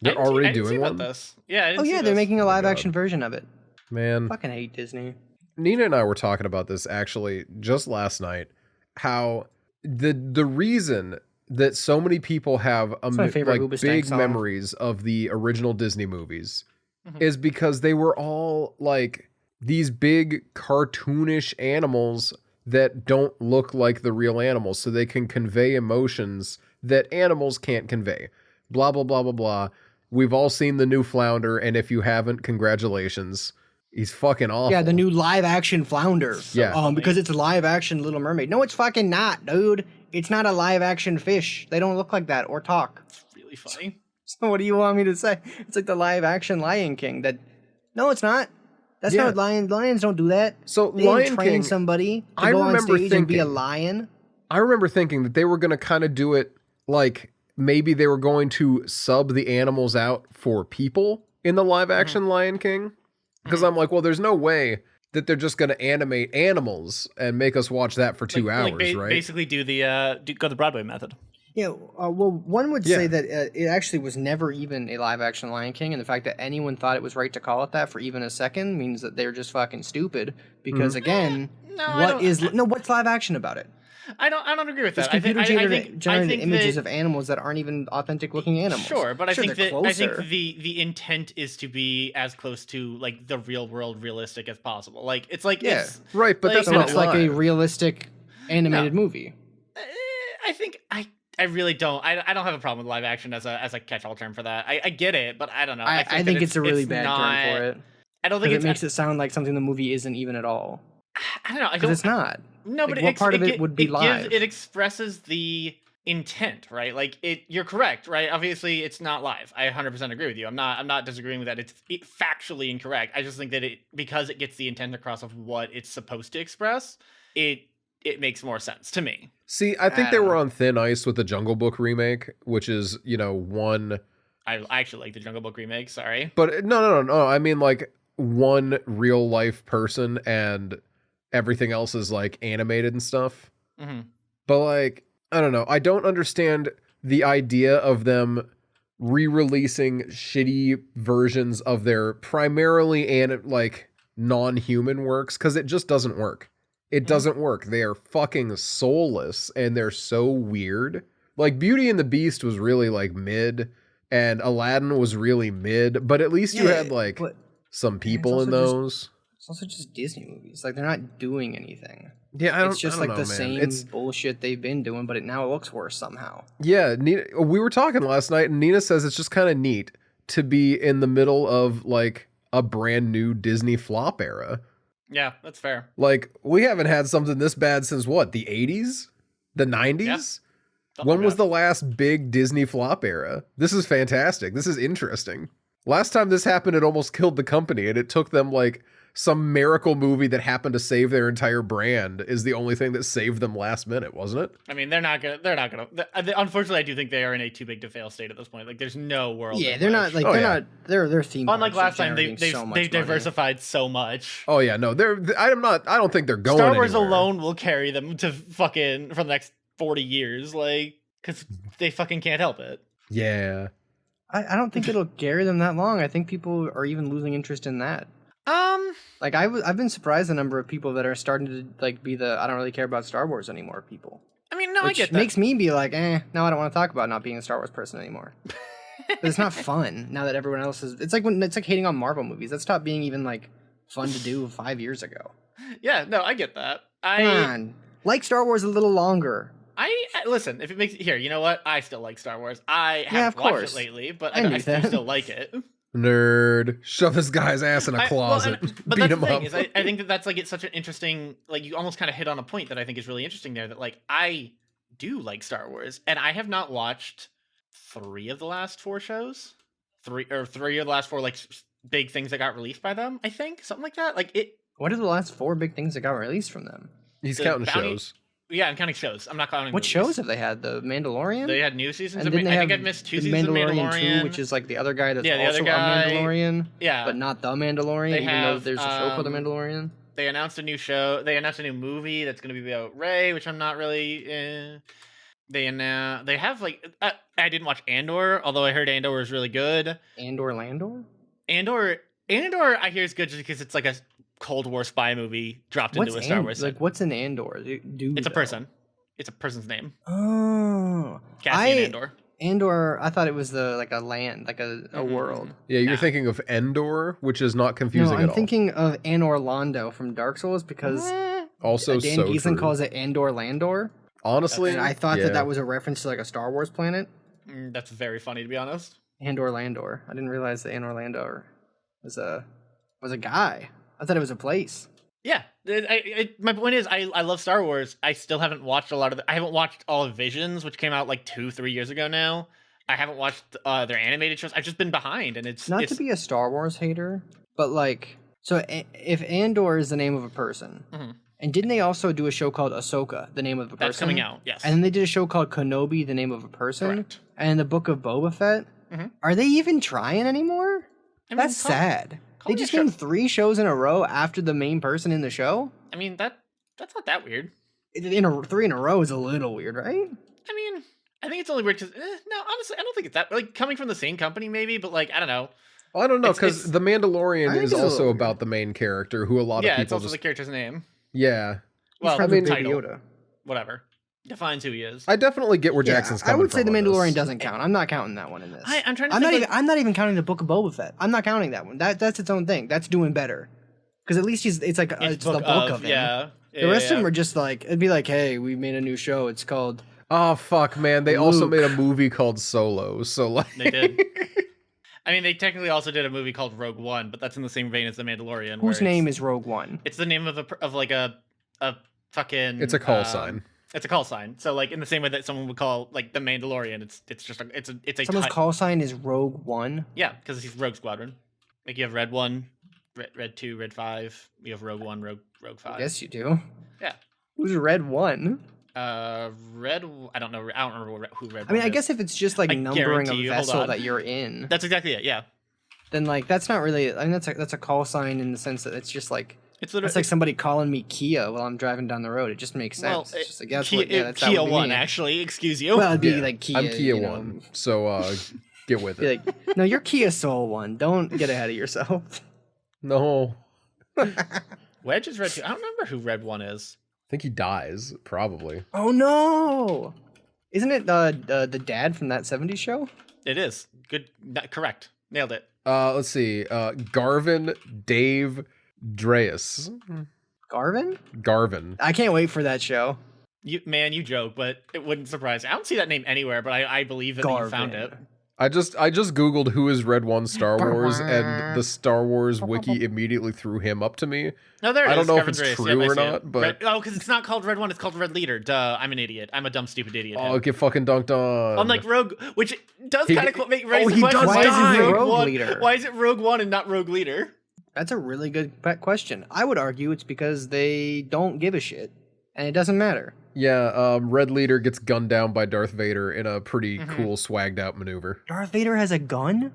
Speaker 3: They're already doing one.
Speaker 2: This. Yeah.
Speaker 1: They're making a live action version of it.
Speaker 3: Man,
Speaker 1: fucking hate Disney.
Speaker 3: Nina and I were talking about this actually just last night. How the reason that so many people have big memories of the original Disney movies is because they were all like these big cartoonish animals that don't look like the real animals, so they can convey emotions that animals can't convey. Blah, blah, blah, blah, blah. We've all seen the new Flounder, and if you haven't, congratulations. He's fucking awful.
Speaker 1: Yeah, the new live-action Flounder. Because it's a live-action Little Mermaid. No, it's fucking not, dude. It's not a live-action fish. They don't look like that or talk.
Speaker 2: It's really funny.
Speaker 1: So what do you want me to say? It's like the live-action Lion King. No, it's not. That's not lions don't do that.
Speaker 3: So
Speaker 1: they
Speaker 3: Lion
Speaker 1: train
Speaker 3: King,
Speaker 1: somebody to go on stage and be a lion.
Speaker 3: I remember thinking that they were going to kind of do it like maybe they were going to sub the animals out for people in the live action Lion King. Because I'm like, well, there's no way that they're just going to animate animals and make us watch that for 2 hours, right?
Speaker 2: Basically do go the Broadway method.
Speaker 1: Yeah, well, one would say that it actually was never even a live-action Lion King, and the fact that anyone thought it was right to call it that for even a second means that they're just fucking stupid. Because again, what's live-action about it?
Speaker 2: I don't agree with that.
Speaker 1: It's computer-generated images of animals that aren't even authentic-looking animals.
Speaker 2: Sure, but I think the intent is to be as close to like the real world, realistic as possible. Like it's like it's
Speaker 3: right, but that's not
Speaker 1: like a realistic animated movie.
Speaker 2: I really don't. I don't have a problem with live action as a catch-all term for that. I get it, but I don't know.
Speaker 1: I think it's a really bad term for it.
Speaker 2: I don't think
Speaker 1: it makes it sound like something the movie isn't even at all.
Speaker 2: I don't know.
Speaker 1: Because it's not.
Speaker 2: No, but
Speaker 1: what part of it would be live?
Speaker 2: It expresses the intent, right? Like you're correct, right? Obviously, it's not live. I 100% agree with you. I'm not disagreeing with that. It's factually incorrect. I just think that because it gets the intent across of what it's supposed to express, it makes more sense to me.
Speaker 3: See, I think they were on thin ice with the Jungle Book remake, which is, one...
Speaker 2: I actually like the Jungle Book remake, sorry.
Speaker 3: But no. I mean, like, one real-life person and everything else is, like, animated and stuff.
Speaker 2: Mm-hmm.
Speaker 3: But, like, I don't know. I don't understand the idea of them re-releasing shitty versions of their primarily, non-human works, because it just doesn't work. It doesn't work. They are fucking soulless and they're so weird. Like Beauty and the Beast was really like mid and Aladdin was really mid, but at least you had some people in those.
Speaker 1: It's also just Disney movies. Like, they're not doing anything.
Speaker 3: Yeah,
Speaker 1: it's just
Speaker 3: I don't
Speaker 1: like
Speaker 3: know,
Speaker 1: the
Speaker 3: man.
Speaker 1: same bullshit they've been doing, but now it looks worse somehow.
Speaker 3: Yeah, Nina, we were talking last night, and Nina says it's just kind of neat to be in the middle of like a brand new Disney flop era.
Speaker 2: Yeah, that's fair.
Speaker 3: Like, we haven't had something this bad since what, the 80s? The 90s?
Speaker 2: Yeah,
Speaker 3: when was the last big Disney flop era? This is fantastic. This is interesting. Last time this happened, it almost killed the company, and it took them like some miracle movie that happened to save their entire brand is the only thing that saved them last minute, wasn't it?
Speaker 2: I mean, they're not gonna. Unfortunately, I do think they are in a too big to fail state at this point. Like, there's no world.
Speaker 1: Yeah, they're not like not. Their theme.
Speaker 2: Unlike last time, they've
Speaker 1: money.
Speaker 2: diversified so much.
Speaker 3: Oh yeah, no, I don't think they're going.
Speaker 2: Star Wars
Speaker 3: anywhere.
Speaker 2: alone will carry them to fucking for the next 40 years, like, because they fucking can't help it.
Speaker 3: Yeah.
Speaker 1: I don't think it'll carry them that long. I think people are even losing interest in that. Like I've been surprised the number of people that are starting to like be the I don't really care about Star Wars anymore people.
Speaker 2: I mean, no,
Speaker 1: Which
Speaker 2: I get that.
Speaker 1: Makes me be like, now I don't want to talk about not being a Star Wars person anymore. But it's not fun now that everyone else is. It's like hating on Marvel movies. That stopped being even like fun to do 5 years ago.
Speaker 2: Yeah, no, I get that.
Speaker 1: Come on, like Star Wars a little longer.
Speaker 2: I listen. If it makes here, you know what? I still like Star Wars. I haven't watched it lately, but I still like it.
Speaker 3: Nerd, shove this guy's ass in a closet,
Speaker 2: but
Speaker 3: beat
Speaker 2: that's
Speaker 3: him
Speaker 2: the thing,
Speaker 3: up.
Speaker 2: Is I think that's like it's such an interesting, like, you almost kind of hit on a point that I think is really interesting there. That like I do like Star Wars, and I have not watched 3 of the last 4 shows, 3 of the last 4 like big things that got released by them. I think something like that. Like it.
Speaker 1: What are the last 4 big things that got released from them?
Speaker 3: He's counting shows.
Speaker 2: Yeah, I'm counting shows. I'm not counting.
Speaker 1: What
Speaker 2: movies.
Speaker 1: shows have they had? The Mandalorian.
Speaker 2: They had new seasons.
Speaker 1: And
Speaker 2: I think I've missed 2 seasons of Mandalorian,
Speaker 1: 2, which is like the other guy that's
Speaker 2: the
Speaker 1: also
Speaker 2: other guy,
Speaker 1: a Mandalorian.
Speaker 2: Yeah,
Speaker 1: but not the Mandalorian. Even though there's a show called the Mandalorian.
Speaker 2: They announced a new show. They announced a new movie that's going to be about Rey, which I'm not really. They have like I didn't watch Andor, although I heard Andor was really good.
Speaker 1: Andor Landor.
Speaker 2: Andor I hear is good just because it's like a Cold War spy movie dropped into a Star Wars.
Speaker 1: Like, what's an Andor?
Speaker 2: It's a person. It's a person's name.
Speaker 1: Oh,
Speaker 2: Cassian Andor.
Speaker 1: Andor, I thought it was a land, like a world.
Speaker 3: Yeah, you're thinking of Endor, which is not confusing at all.
Speaker 1: I'm thinking of Anor Londo from Dark Souls because
Speaker 3: also
Speaker 1: Dan
Speaker 3: so
Speaker 1: Gieson
Speaker 3: true.
Speaker 1: calls it Andor Landor.
Speaker 3: Honestly,
Speaker 1: and I thought that was a reference to like a Star Wars planet.
Speaker 2: That's very funny, to be honest.
Speaker 1: Andor Landor. I didn't realize that Anor Landor was a guy. I thought it was a place.
Speaker 2: Yeah, my point is, I love Star Wars. I still haven't watched a lot of I haven't watched all of Visions, which came out like 2-3 years ago now. I haven't watched their animated shows. I've just been behind, and it's
Speaker 1: to be a Star Wars hater, but like, so if Andor is the name of a person, and didn't they also do a show called Ahsoka, the name of a person?
Speaker 2: That's coming out, yes.
Speaker 1: And then they did a show called Kenobi, the name of a person.
Speaker 2: Correct.
Speaker 1: And the Book of Boba Fett. Are they even trying anymore? That's sad. They just named 3 shows in a row after the main person in the show?
Speaker 2: I mean, that's not that weird.
Speaker 1: 3 in a row is a little weird, right?
Speaker 2: I mean, I think it's only weird because, no, honestly, I don't think it's that, like, coming from the same company maybe, but, like, I don't know.
Speaker 3: Well, I don't know, because The Mandalorian is also about the main character, who a lot of people
Speaker 2: it's also the character's name.
Speaker 3: Yeah.
Speaker 2: Well,
Speaker 1: I mean,
Speaker 2: title.
Speaker 1: Yoda.
Speaker 2: Whatever. Defines who he is.
Speaker 3: I definitely get where Jackson's coming from.
Speaker 1: I would say The Mandalorian doesn't count. I'm not counting that one in this.
Speaker 2: I'm trying to
Speaker 1: I'm not even counting the Book of Boba Fett. I'm not counting that one. That's its own thing. That's doing better. Because at least it's the book of him.
Speaker 2: Yeah.
Speaker 1: The rest of them are just like, it'd be like, hey, we made a new show. It's called...
Speaker 3: Oh, fuck, man. They also made a movie called Solo, so like...
Speaker 2: They did. I mean, they technically also did a movie called Rogue One, but that's in the same vein as The Mandalorian.
Speaker 1: Whose name is Rogue One?
Speaker 2: It's the name of a fucking...
Speaker 3: It's a call sign.
Speaker 2: It's a call sign. So, like, in the same way that someone would call, like, The Mandalorian, it's just a
Speaker 1: someone's call sign is Rogue One?
Speaker 2: Yeah, because he's Rogue Squadron. Like, you have Red 1, Red 2, Red 5. You have Rogue 1, Rogue 5.
Speaker 1: Yes, you do.
Speaker 2: Yeah.
Speaker 1: Who's Red 1?
Speaker 2: Red... I don't know. I don't remember who Red 1
Speaker 1: I mean,
Speaker 2: is.
Speaker 1: I guess if it's just, like, numbering a vessel that you're in...
Speaker 2: That's exactly it, yeah.
Speaker 1: Then, like, that's not really... I mean, that's a call sign in the sense that it's just, like... It's like somebody calling me Kia while I'm driving down the road. It just makes sense.
Speaker 2: Well,
Speaker 1: it's just like, that's
Speaker 2: Kia 1, actually. Excuse you.
Speaker 1: Well, it'd be like Kia.
Speaker 3: I'm Kia 1, so get with it.
Speaker 1: Like, no, you're Kia Soul 1. Don't get ahead of yourself.
Speaker 3: No.
Speaker 2: Wedge is Red 2. I don't remember who Red 1 is.
Speaker 3: I think he dies, probably.
Speaker 1: Oh, no. Isn't it the dad from that 70s show?
Speaker 2: It is. Good. Correct. Nailed it.
Speaker 3: Let's see. Garvin, Dave, Dreas.
Speaker 1: Garvin? I can't wait for that show.
Speaker 2: You joke, but it wouldn't surprise me. I don't see that name anywhere, but I believe that you found it.
Speaker 3: I just Googled who is Red One Star Wars, and the Star Wars wiki immediately threw him up to me.
Speaker 2: No, there it is.
Speaker 3: I don't know if it's true or not, but
Speaker 2: because it's not called Red One, it's called Red Leader. Duh, I'm an idiot. I'm a dumb, stupid idiot.
Speaker 3: Oh, get fucking dunked on.
Speaker 2: Unlike Rogue, which does kind of make raise the
Speaker 3: question.
Speaker 1: Why is it Rogue Leader?
Speaker 2: Why is it Rogue One and not Rogue Leader?
Speaker 1: That's a really good question. I would argue it's because they don't give a shit, and it doesn't matter.
Speaker 3: Yeah, Red Leader gets gunned down by Darth Vader in a pretty cool, swagged out maneuver.
Speaker 1: Darth Vader has a gun?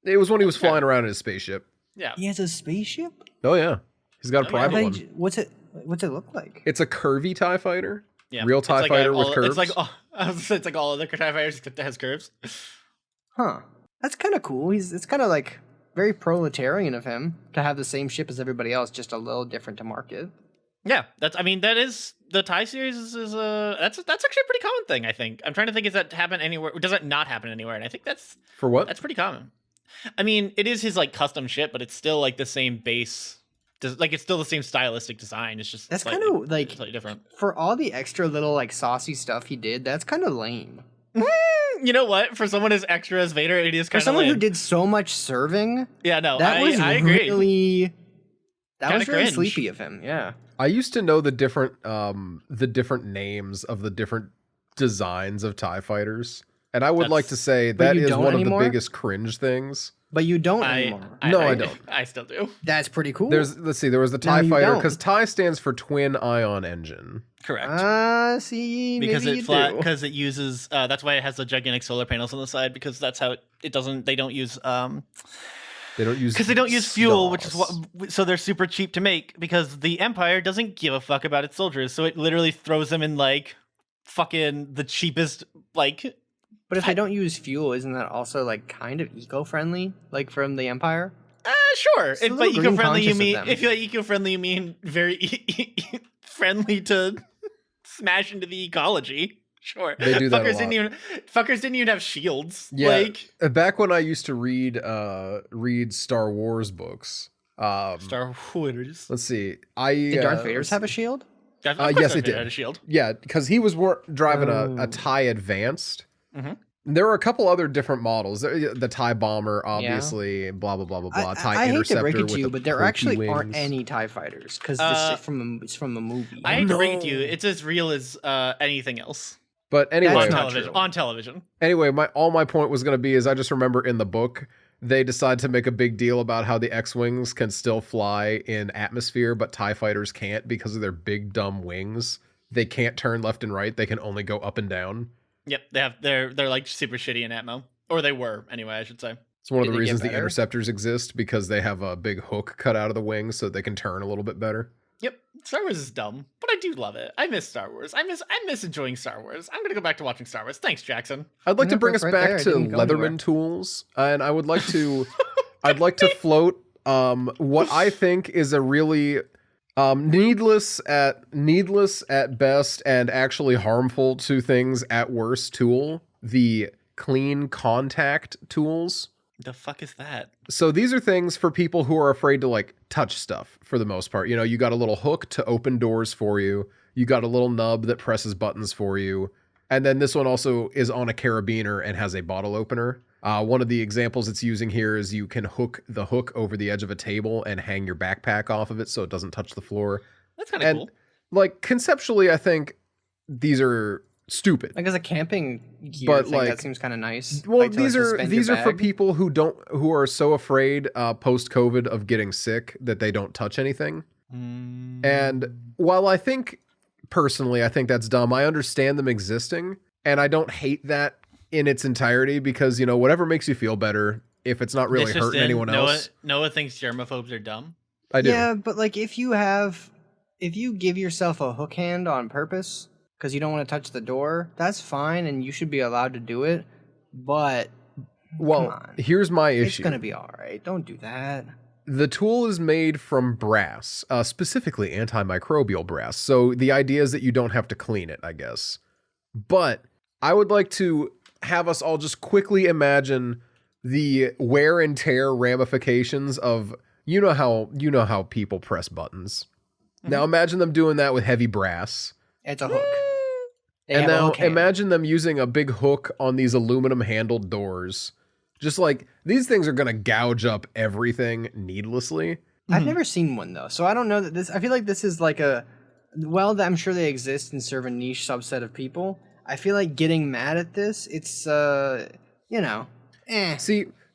Speaker 3: It was when he was flying around in his spaceship.
Speaker 2: Yeah.
Speaker 1: He has a spaceship?
Speaker 3: Oh, yeah. He's got a private one.
Speaker 1: What's it look like?
Speaker 3: It's a curvy TIE fighter.
Speaker 2: Yeah.
Speaker 3: Real TIE fighter with curves.
Speaker 2: It's like all other TIE fighters except it has curves.
Speaker 1: Huh. That's kind of cool. It's kind of like very proletarian of him to have the same ship as everybody else, just a little different to market.
Speaker 2: Yeah, that is the TIE series is that's actually a pretty common thing, I think. I'm trying to think, does that happen anywhere? Does that not happen anywhere? And I think that's
Speaker 3: for what?
Speaker 2: That's pretty common. I mean, it is his like custom ship, but it's still like the same base. Like it's still the same stylistic design. It's just
Speaker 1: that's kind of like
Speaker 2: slightly different.
Speaker 1: For all the extra little like saucy stuff he did, that's kind of lame.
Speaker 2: You know what? For someone as extra as Vader, it is kind of
Speaker 1: for someone
Speaker 2: lame.
Speaker 1: who did so much serving.
Speaker 2: Yeah, no,
Speaker 1: I agree. That was really
Speaker 2: cringe.
Speaker 1: sleepy of him. Yeah.
Speaker 3: I used to know the different names of the different designs of TIE fighters, and I would like to say that is one of the biggest cringe things.
Speaker 1: But you don't anymore.
Speaker 3: No, I don't.
Speaker 2: I still do.
Speaker 1: That's pretty cool.
Speaker 3: There was the TIE fighter, because TIE stands for Twin Ion Engine.
Speaker 2: Correct.
Speaker 1: See,
Speaker 2: because
Speaker 1: maybe
Speaker 2: because it uses that's why it has the gigantic solar panels on the side, because that's how it doesn't. They don't use because they don't use fuel, which is so they're super cheap to make, because the Empire doesn't give a fuck about its soldiers, so it literally throws them in like fucking the cheapest like.
Speaker 1: But if they don't use fuel, isn't that also like kind of eco-friendly, like from the Empire?
Speaker 2: Sure. If by eco-friendly you mean very friendly to smash into the ecology. Sure.
Speaker 3: They do that
Speaker 2: fuckers didn't even have shields.
Speaker 3: Yeah.
Speaker 2: Like
Speaker 3: back when I used to read Star Wars books.
Speaker 2: Star Wars.
Speaker 3: Let's see.
Speaker 1: Did Darth Vader's have a shield?
Speaker 2: Yes, it did. Had a shield.
Speaker 3: Yeah, because he was driving a TIE Advanced.
Speaker 2: Mm-hmm.
Speaker 3: There are a couple other different models. The TIE Bomber, obviously, blah blah blah blah blah. TIE Interceptor.
Speaker 1: I hate to break it to you, but there actually
Speaker 3: wings.
Speaker 1: aren't any TIE fighters, because it's from a movie.
Speaker 2: I hate to break it to you, it's as real as anything else.
Speaker 3: But anyway,
Speaker 2: on television.
Speaker 3: Anyway, my point was going to be is I just remember in the book they decide to make a big deal about how the X-wings can still fly in atmosphere, but TIE fighters can't because of their big dumb wings. They can't turn left and right. They can only go up and down.
Speaker 2: Yep, they're like super shitty in Atmo, or they were anyway, I should say.
Speaker 3: It's one of the reasons the interceptors exist, because they have a big hook cut out of the wings so they can turn a little bit better.
Speaker 2: Yep, Star Wars is dumb, but I do love it. I miss Star Wars. I miss enjoying Star Wars. I'm gonna go back to watching Star Wars. Thanks, Jackson.
Speaker 3: I'd like to bring us back to Leatherman tools, and I would like to, I'd like to float what I think is a really needless at best and actually harmful to things at worst tool, the clean contact tools.
Speaker 2: The fuck is that?
Speaker 3: So these are things for people who are afraid to like touch stuff for the most part. You know, you got a little hook to open doors for you. You got a little nub that presses buttons for you. And then this one also is on a carabiner and has a bottle opener. One of the examples it's using here is you can hook the hook over the edge of a table and hang your backpack off of it so it doesn't touch the floor.
Speaker 2: That's kind of cool.
Speaker 3: Like conceptually, I think these are stupid.
Speaker 1: Like as a camping gear,
Speaker 3: but like
Speaker 1: that seems kind of nice.
Speaker 3: Well,
Speaker 1: like
Speaker 3: these are for people who are so afraid post-COVID of getting sick that they don't touch anything. And while I think personally, I think that's dumb. I understand them existing, and I don't hate that in its entirety, because, you know, whatever makes you feel better, if it's not really hurting anyone else.
Speaker 2: Noah thinks germaphobes are dumb.
Speaker 3: I do.
Speaker 1: Yeah, but like if you give yourself a hook hand on purpose because you don't want to touch the door, that's fine, and you should be allowed to do it. But
Speaker 3: well, here's my issue.
Speaker 1: It's gonna be all right. Don't do that.
Speaker 3: The tool is made from brass, specifically antimicrobial brass. So the idea is that you don't have to clean it, I guess. But I would like to have us all just quickly imagine the wear and tear ramifications of you know how people press buttons. Now imagine them doing that with heavy brass.
Speaker 1: It's a hook.
Speaker 3: And now imagine them using a big hook on these aluminum handled doors. Just like, these things are going to gouge up everything needlessly.
Speaker 1: I've never seen one though, so I don't know that this, I feel like this is like I'm sure they exist and serve a niche subset of people. I feel like getting mad at this, it's,
Speaker 3: See,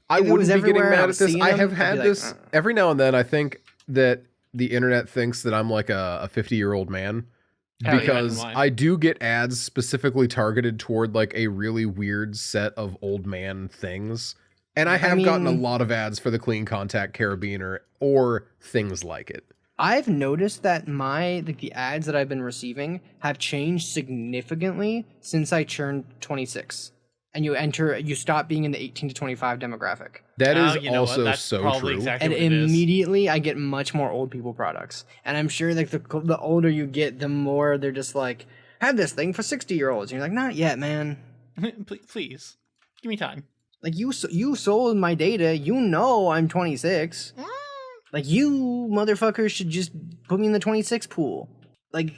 Speaker 3: I wouldn't be getting mad at this. I have had this every now and then. I think that the internet thinks that I'm like a 50-year-old man. Because I do get ads specifically targeted toward like a really weird set of old man things. And I have gotten a lot of ads for the Clean Contact Carabiner or things like it.
Speaker 1: I've noticed that the ads that I've been receiving have changed significantly since I turned 26. And you stop being in the 18 to 25 demographic.
Speaker 3: That is also so true.
Speaker 1: Exactly, and immediately I get much more old people products. And I'm sure like the older you get, the more they're just like, have this thing for 60-year-olds. And you're like, not yet, man.
Speaker 2: Please, give me time.
Speaker 1: Like you sold my data. You know I'm 26. Like you motherfuckers should just put me in the 26 pool. Like,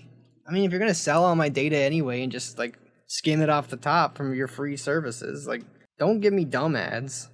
Speaker 1: I mean, if you're gonna sell all my data anyway and just like skim it off the top from your free services, like don't give me dumb ads.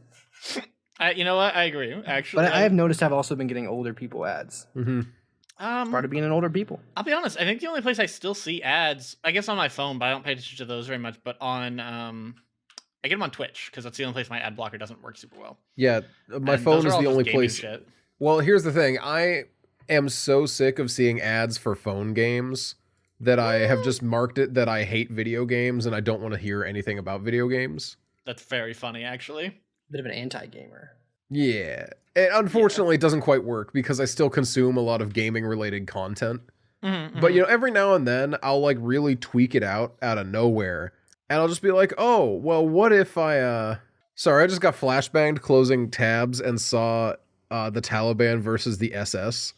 Speaker 2: You know what? I agree, actually.
Speaker 1: But I have noticed I've also been getting older people ads.
Speaker 3: Mm-hmm.
Speaker 1: Part of being an older people.
Speaker 2: I'll be honest. I think the only place I still see ads, I guess on my phone, but I don't pay attention to those very much. But on, I get them on Twitch because that's the only place my ad blocker doesn't work super well.
Speaker 3: Yeah, my phone is the only place. Shit. Well, here's the thing. I am so sick of seeing ads for phone games that I have just marked it that I hate video games and I don't want to hear anything about video games.
Speaker 2: That's very funny, actually.
Speaker 1: Bit of an anti-gamer.
Speaker 3: Yeah. And unfortunately, it doesn't quite work because I still consume a lot of gaming-related content.
Speaker 2: Mm-hmm.
Speaker 3: But, every now and then, I'll, like, really tweak it out of nowhere. And I'll just be like, oh, well, what if I, Sorry, I just got flashbanged closing tabs and saw the Taliban versus the SS,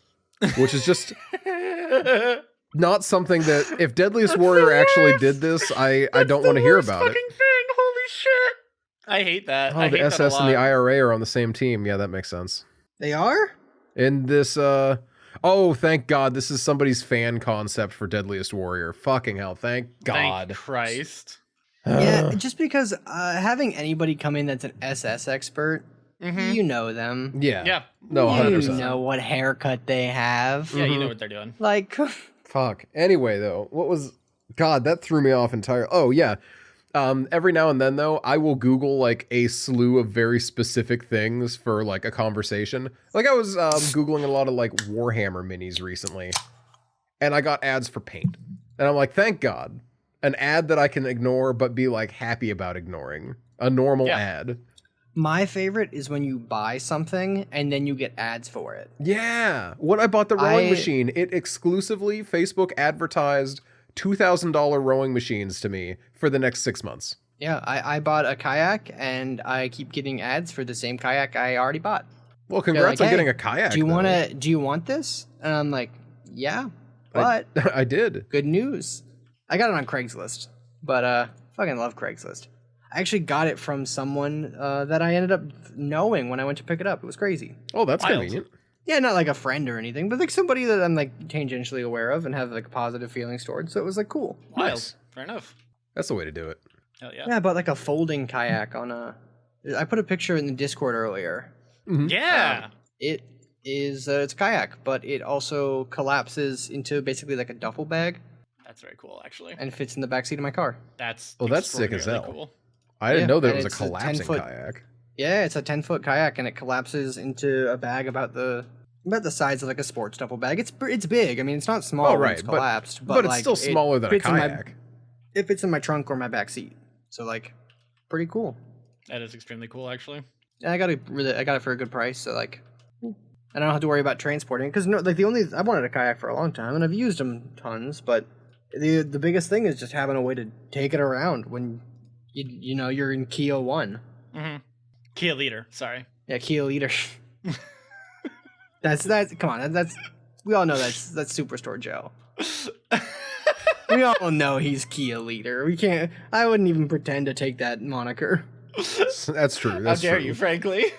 Speaker 3: which is just not something that, if Deadliest Warrior actually did this, I don't want to hear about it.
Speaker 2: Thing. Holy shit! I hate that.
Speaker 3: Oh, the SS and the IRA are on the same team. Yeah, that makes sense.
Speaker 1: They are?
Speaker 3: In this, oh, thank God, this is somebody's fan concept for Deadliest Warrior. Fucking hell, thank God.
Speaker 2: Thank Christ.
Speaker 1: Yeah, just because having anybody come in that's an SS expert, you know them.
Speaker 3: Yeah. No, 100%.
Speaker 1: You know what haircut they have.
Speaker 2: Yeah, you know what they're doing.
Speaker 1: Like,
Speaker 3: fuck. Anyway, though, God, that threw me off entirely. Oh, yeah. Every now and then, though, I will Google, like, a slew of very specific things for, like, a conversation. Like, I was Googling a lot of, like, Warhammer minis recently, and I got ads for paint. And I'm like, thank God. An ad that I can ignore but be, like, happy about ignoring. A normal ad.
Speaker 1: My favorite is when you buy something and then you get ads for it.
Speaker 3: Yeah. When I bought the rowing machine, it exclusively Facebook advertised $2,000 rowing machines to me for the next 6 months.
Speaker 1: Yeah, I bought a kayak and I keep getting ads for the same kayak I already bought.
Speaker 3: Well, congrats on getting a kayak.
Speaker 1: Do you want this? And I'm like, yeah, but
Speaker 3: I did.
Speaker 1: Good news. I got it on Craigslist, but fucking love Craigslist. I actually got it from someone that I ended up knowing when I went to pick it up. It was crazy.
Speaker 3: Oh, that's convenient.
Speaker 1: Yeah, not like a friend or anything, but like somebody that I'm like tangentially aware of and have like positive feelings towards. So it was like cool.
Speaker 2: Wild.
Speaker 3: Nice.
Speaker 2: Fair enough.
Speaker 3: That's the way to do it.
Speaker 2: Hell yeah.
Speaker 1: Yeah, I bought like a folding kayak on I put a picture in the Discord earlier.
Speaker 3: Mm-hmm.
Speaker 2: Yeah.
Speaker 1: It is it's a kayak, but it also collapses into basically like a duffel bag.
Speaker 2: That's very cool, actually.
Speaker 1: And fits in the backseat of my car.
Speaker 2: That's
Speaker 3: sick as hell.
Speaker 2: Cool.
Speaker 3: I didn't know that it was a collapsing kayak.
Speaker 1: Yeah, it's a 10-foot kayak, and it collapses into a bag about the size of like a sports duffel bag. It's big. I mean, it's not small.
Speaker 3: Oh, right,
Speaker 1: it's collapsed,
Speaker 3: but it's
Speaker 1: like,
Speaker 3: still smaller than a kayak.
Speaker 1: It fits in my trunk or my back seat. So like, pretty cool.
Speaker 2: That is extremely cool, actually.
Speaker 1: And I got it for a good price. So like, I don't have to worry about transporting because I wanted a kayak for a long time, and I've used them tons. But the biggest thing is just having a way to take it around when you know you're in Kia 1.
Speaker 2: Mm-hmm. Kia Leader, sorry.
Speaker 1: Yeah, Kia Leader. that's come on, that's we all know that's Superstore Joe. We all know he's Kia Leader. We can't. I wouldn't even pretend to take that moniker.
Speaker 3: That's true. That's
Speaker 2: How dare
Speaker 3: true.
Speaker 2: you, frankly?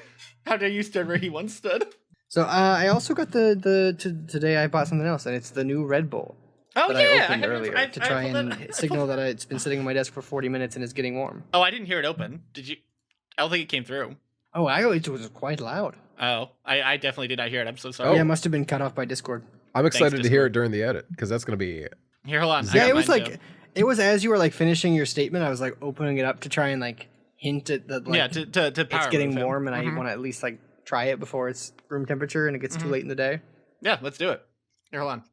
Speaker 2: How dare you stand where he once stood?
Speaker 1: So I also got today I bought something else, and it's the new Red Bull.
Speaker 2: Oh
Speaker 1: that
Speaker 2: yeah,
Speaker 1: I opened earlier to try and signal that it's been sitting on my desk for 40 minutes and is getting warm.
Speaker 2: Oh, I didn't hear it open. Did you? I don't think it came through.
Speaker 1: Oh, it was quite loud.
Speaker 2: Oh, I definitely did not hear it. I'm so sorry.
Speaker 1: Yeah, it must have been cut off by Discord.
Speaker 3: I'm excited to hear it during the edit because that's going to be.
Speaker 2: Here, hold on.
Speaker 1: Yeah, it was like it was as you were like finishing your statement. I was like opening it up to try and like hint at that. Like,
Speaker 2: to
Speaker 1: it's getting warm, and I want to at least like try it before it's room temperature and it gets too late in the day.
Speaker 2: Yeah, let's do it. Here, hold on.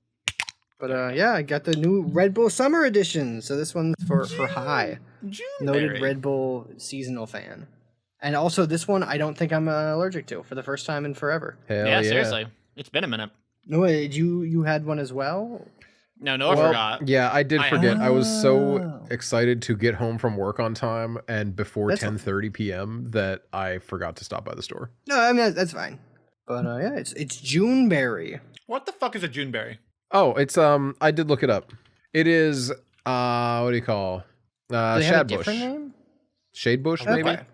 Speaker 1: But yeah, I got the new Red Bull Summer Edition. So this one's for High, noted Red Bull seasonal fan, and also this one I don't think I'm allergic to for the first time in forever.
Speaker 3: Hell yeah,
Speaker 2: seriously, it's been a minute.
Speaker 1: No, wait, you had one as well?
Speaker 2: No, I forgot.
Speaker 3: Yeah, I did forget. I was so excited to get home from work on time and before 10:30 p.m. that I forgot to stop by the store.
Speaker 1: No, I mean that's fine. But yeah, it's Juneberry.
Speaker 2: What the fuck is a Juneberry?
Speaker 3: Oh, it's I did look it up. It is what do you call? Shadbush. Shadebush, maybe.
Speaker 1: Okay.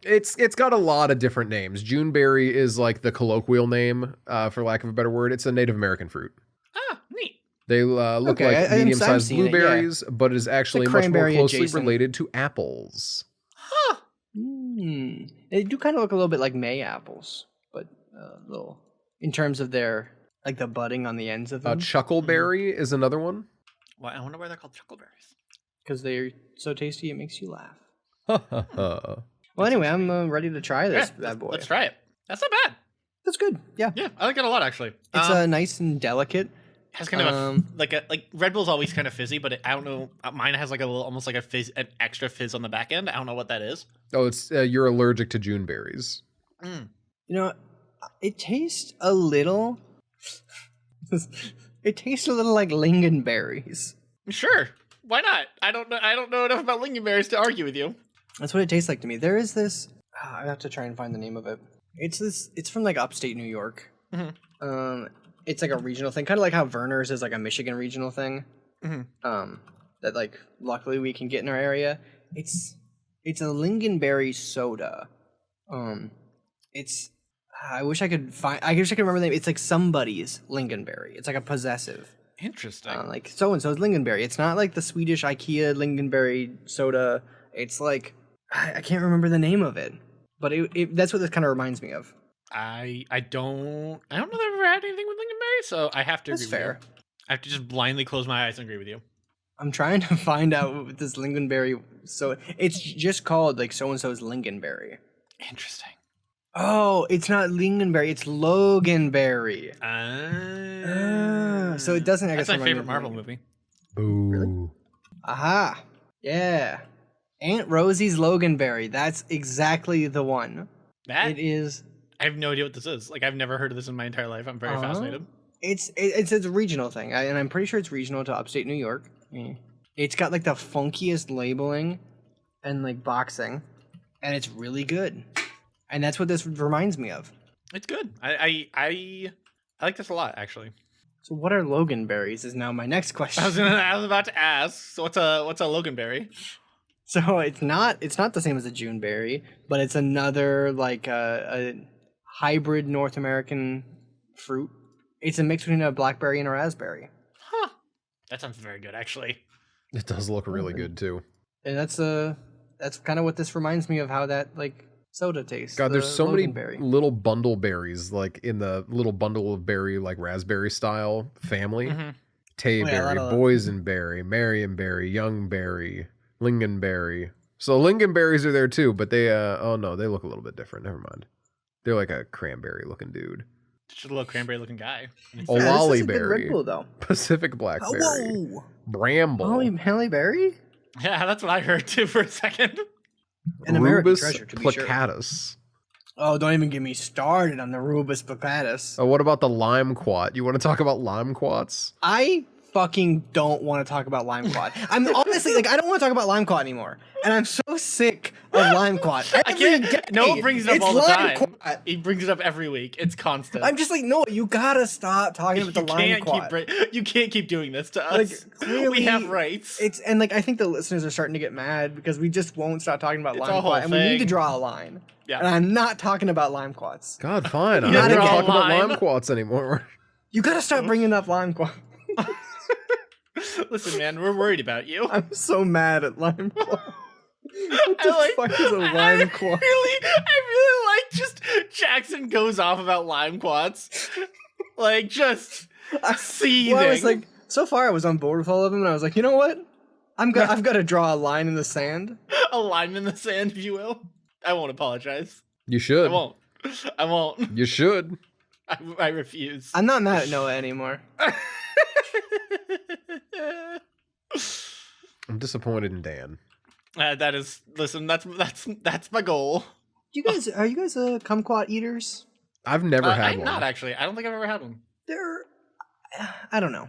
Speaker 3: It's got a lot of different names. Juneberry is like the colloquial name, for lack of a better word. It's a Native American fruit.
Speaker 2: Ah, neat.
Speaker 3: They look like medium-sized blueberries, but it is actually much more closely related to apples.
Speaker 2: Huh.
Speaker 1: They do kind of look a little bit like May apples, but little in terms of their like the budding on the ends of them.
Speaker 3: Chuckleberry is another one.
Speaker 2: Well, I wonder why they're called chuckleberries.
Speaker 1: Because they're so tasty, it makes you laugh.
Speaker 3: Well,
Speaker 1: anyway, I'm ready to try this bad boy.
Speaker 2: Let's try it. That's not bad.
Speaker 1: That's good. Yeah.
Speaker 2: Yeah, I like it a lot actually.
Speaker 1: It's nice and delicate.
Speaker 2: Has kind of like Red Bull's always kind of fizzy, but I don't know. Mine has like a little, almost like an extra fizz on the back end. I don't know what that is.
Speaker 3: Oh, it's you're allergic to Juneberries.
Speaker 1: You know, it tastes a little. It tastes a little like lingonberries.
Speaker 2: Sure, why not? I don't know enough about lingonberries to argue with you.
Speaker 1: That's what it tastes like to me. There is this. I have to try and find the name of it. It's from like upstate New York. It's like a regional thing, kind of like how Verner's is like a Michigan regional thing. That like luckily we can get in our area. It's a lingonberry soda. I wish I could remember the name. It's like somebody's lingonberry. It's like a possessive.
Speaker 2: Interesting.
Speaker 1: Like so and so's lingonberry. It's not like the Swedish IKEA lingonberry soda. It's like I can't remember the name of it, but that's what this kind of reminds me of.
Speaker 2: I don't know that I've ever had anything with lingonberry, so I have to agree with you. I have to just blindly close my eyes and agree with you.
Speaker 1: I'm trying to find out what this lingonberry. So it's just called like so and so's lingonberry.
Speaker 2: Interesting.
Speaker 1: Oh, it's not lingonberry. It's loganberry. So it doesn't.
Speaker 2: That's my favorite Marvel movie.
Speaker 3: Ooh.
Speaker 1: Really? Aha! Yeah, Aunt Rosie's loganberry. That's exactly the one.
Speaker 2: It
Speaker 1: is.
Speaker 2: I have no idea what this is. Like I've never heard of this in my entire life. I'm very fascinated.
Speaker 1: It's a regional thing, and I'm pretty sure it's regional to upstate New York. It's got like the funkiest labeling and like boxing, and it's really good. And that's what this reminds me of.
Speaker 2: It's good. I like this a lot, actually.
Speaker 1: So what are loganberries is now my next question.
Speaker 2: I was about to ask. So what's a loganberry?
Speaker 1: So it's not the same as a Juneberry, but it's another like a hybrid North American fruit. It's a mix between a blackberry and a raspberry.
Speaker 2: Huh. That sounds very good, actually.
Speaker 3: It does look really good too.
Speaker 1: And that's kind of what this reminds me of, how that like soda tastes.
Speaker 3: God, there's so many little bundle berries, like in the little bundle of berry, like raspberry style family. Tayberry, boysenberry, marionberry, youngberry, lingonberry. So lingonberries are there too, but they oh no, they look a little bit different. Never mind. They're like a cranberry looking dude.
Speaker 2: Just a little cranberry looking guy.
Speaker 3: Olaliberry, Pacific blackberry, bramble,
Speaker 1: Halle Berry.
Speaker 2: Yeah, that's what I heard too for a second.
Speaker 1: An American treasure, to be
Speaker 3: plicatus.
Speaker 1: Sure. Oh, don't even get me started on the Rubus plicatus.
Speaker 3: Oh, what about the lime quat? You want to talk about lime quats?
Speaker 1: I fucking don't want to talk about Limeclot. I'm honestly like, I don't want to talk about Limeclot anymore, and I'm so sick of Limeclot.
Speaker 2: I can't. Noah brings it up all the time. He brings it up every week. It's constant.
Speaker 1: I'm just like, Noah, you gotta stop talking about the Limeclot.
Speaker 2: You can't keep doing this to us.
Speaker 1: Like, clearly,
Speaker 2: we have rights.
Speaker 1: And like, I think the listeners are starting to get mad because we just won't stop talking about Limeclot, and we need to draw a line.
Speaker 2: Yeah.
Speaker 1: And I'm not talking about Limeclots.
Speaker 3: God, fine. I'm not talking about Limeclots anymore. You
Speaker 1: gotta stop bringing up Limeclot.
Speaker 2: Listen, man, we're worried about you.
Speaker 1: I'm so mad at Limeclot. What the fuck is a Limeclot?
Speaker 2: I really like just Jackson goes off about Limeclots. Like, just seething.
Speaker 1: Well, I was like, so far I was on board with all of them, and I was like, you know what? I've got to draw a line in the sand.
Speaker 2: A line in the sand, if you will. I won't apologize.
Speaker 3: You should.
Speaker 2: I won't.
Speaker 3: You should.
Speaker 2: I refuse.
Speaker 1: I'm not mad at Noah anymore.
Speaker 3: I'm disappointed in Dan.
Speaker 2: That's my goal.
Speaker 1: Are you guys kumquat eaters?
Speaker 3: I've never had one.
Speaker 2: I'm not actually. I don't think I've ever had one.
Speaker 1: I don't know.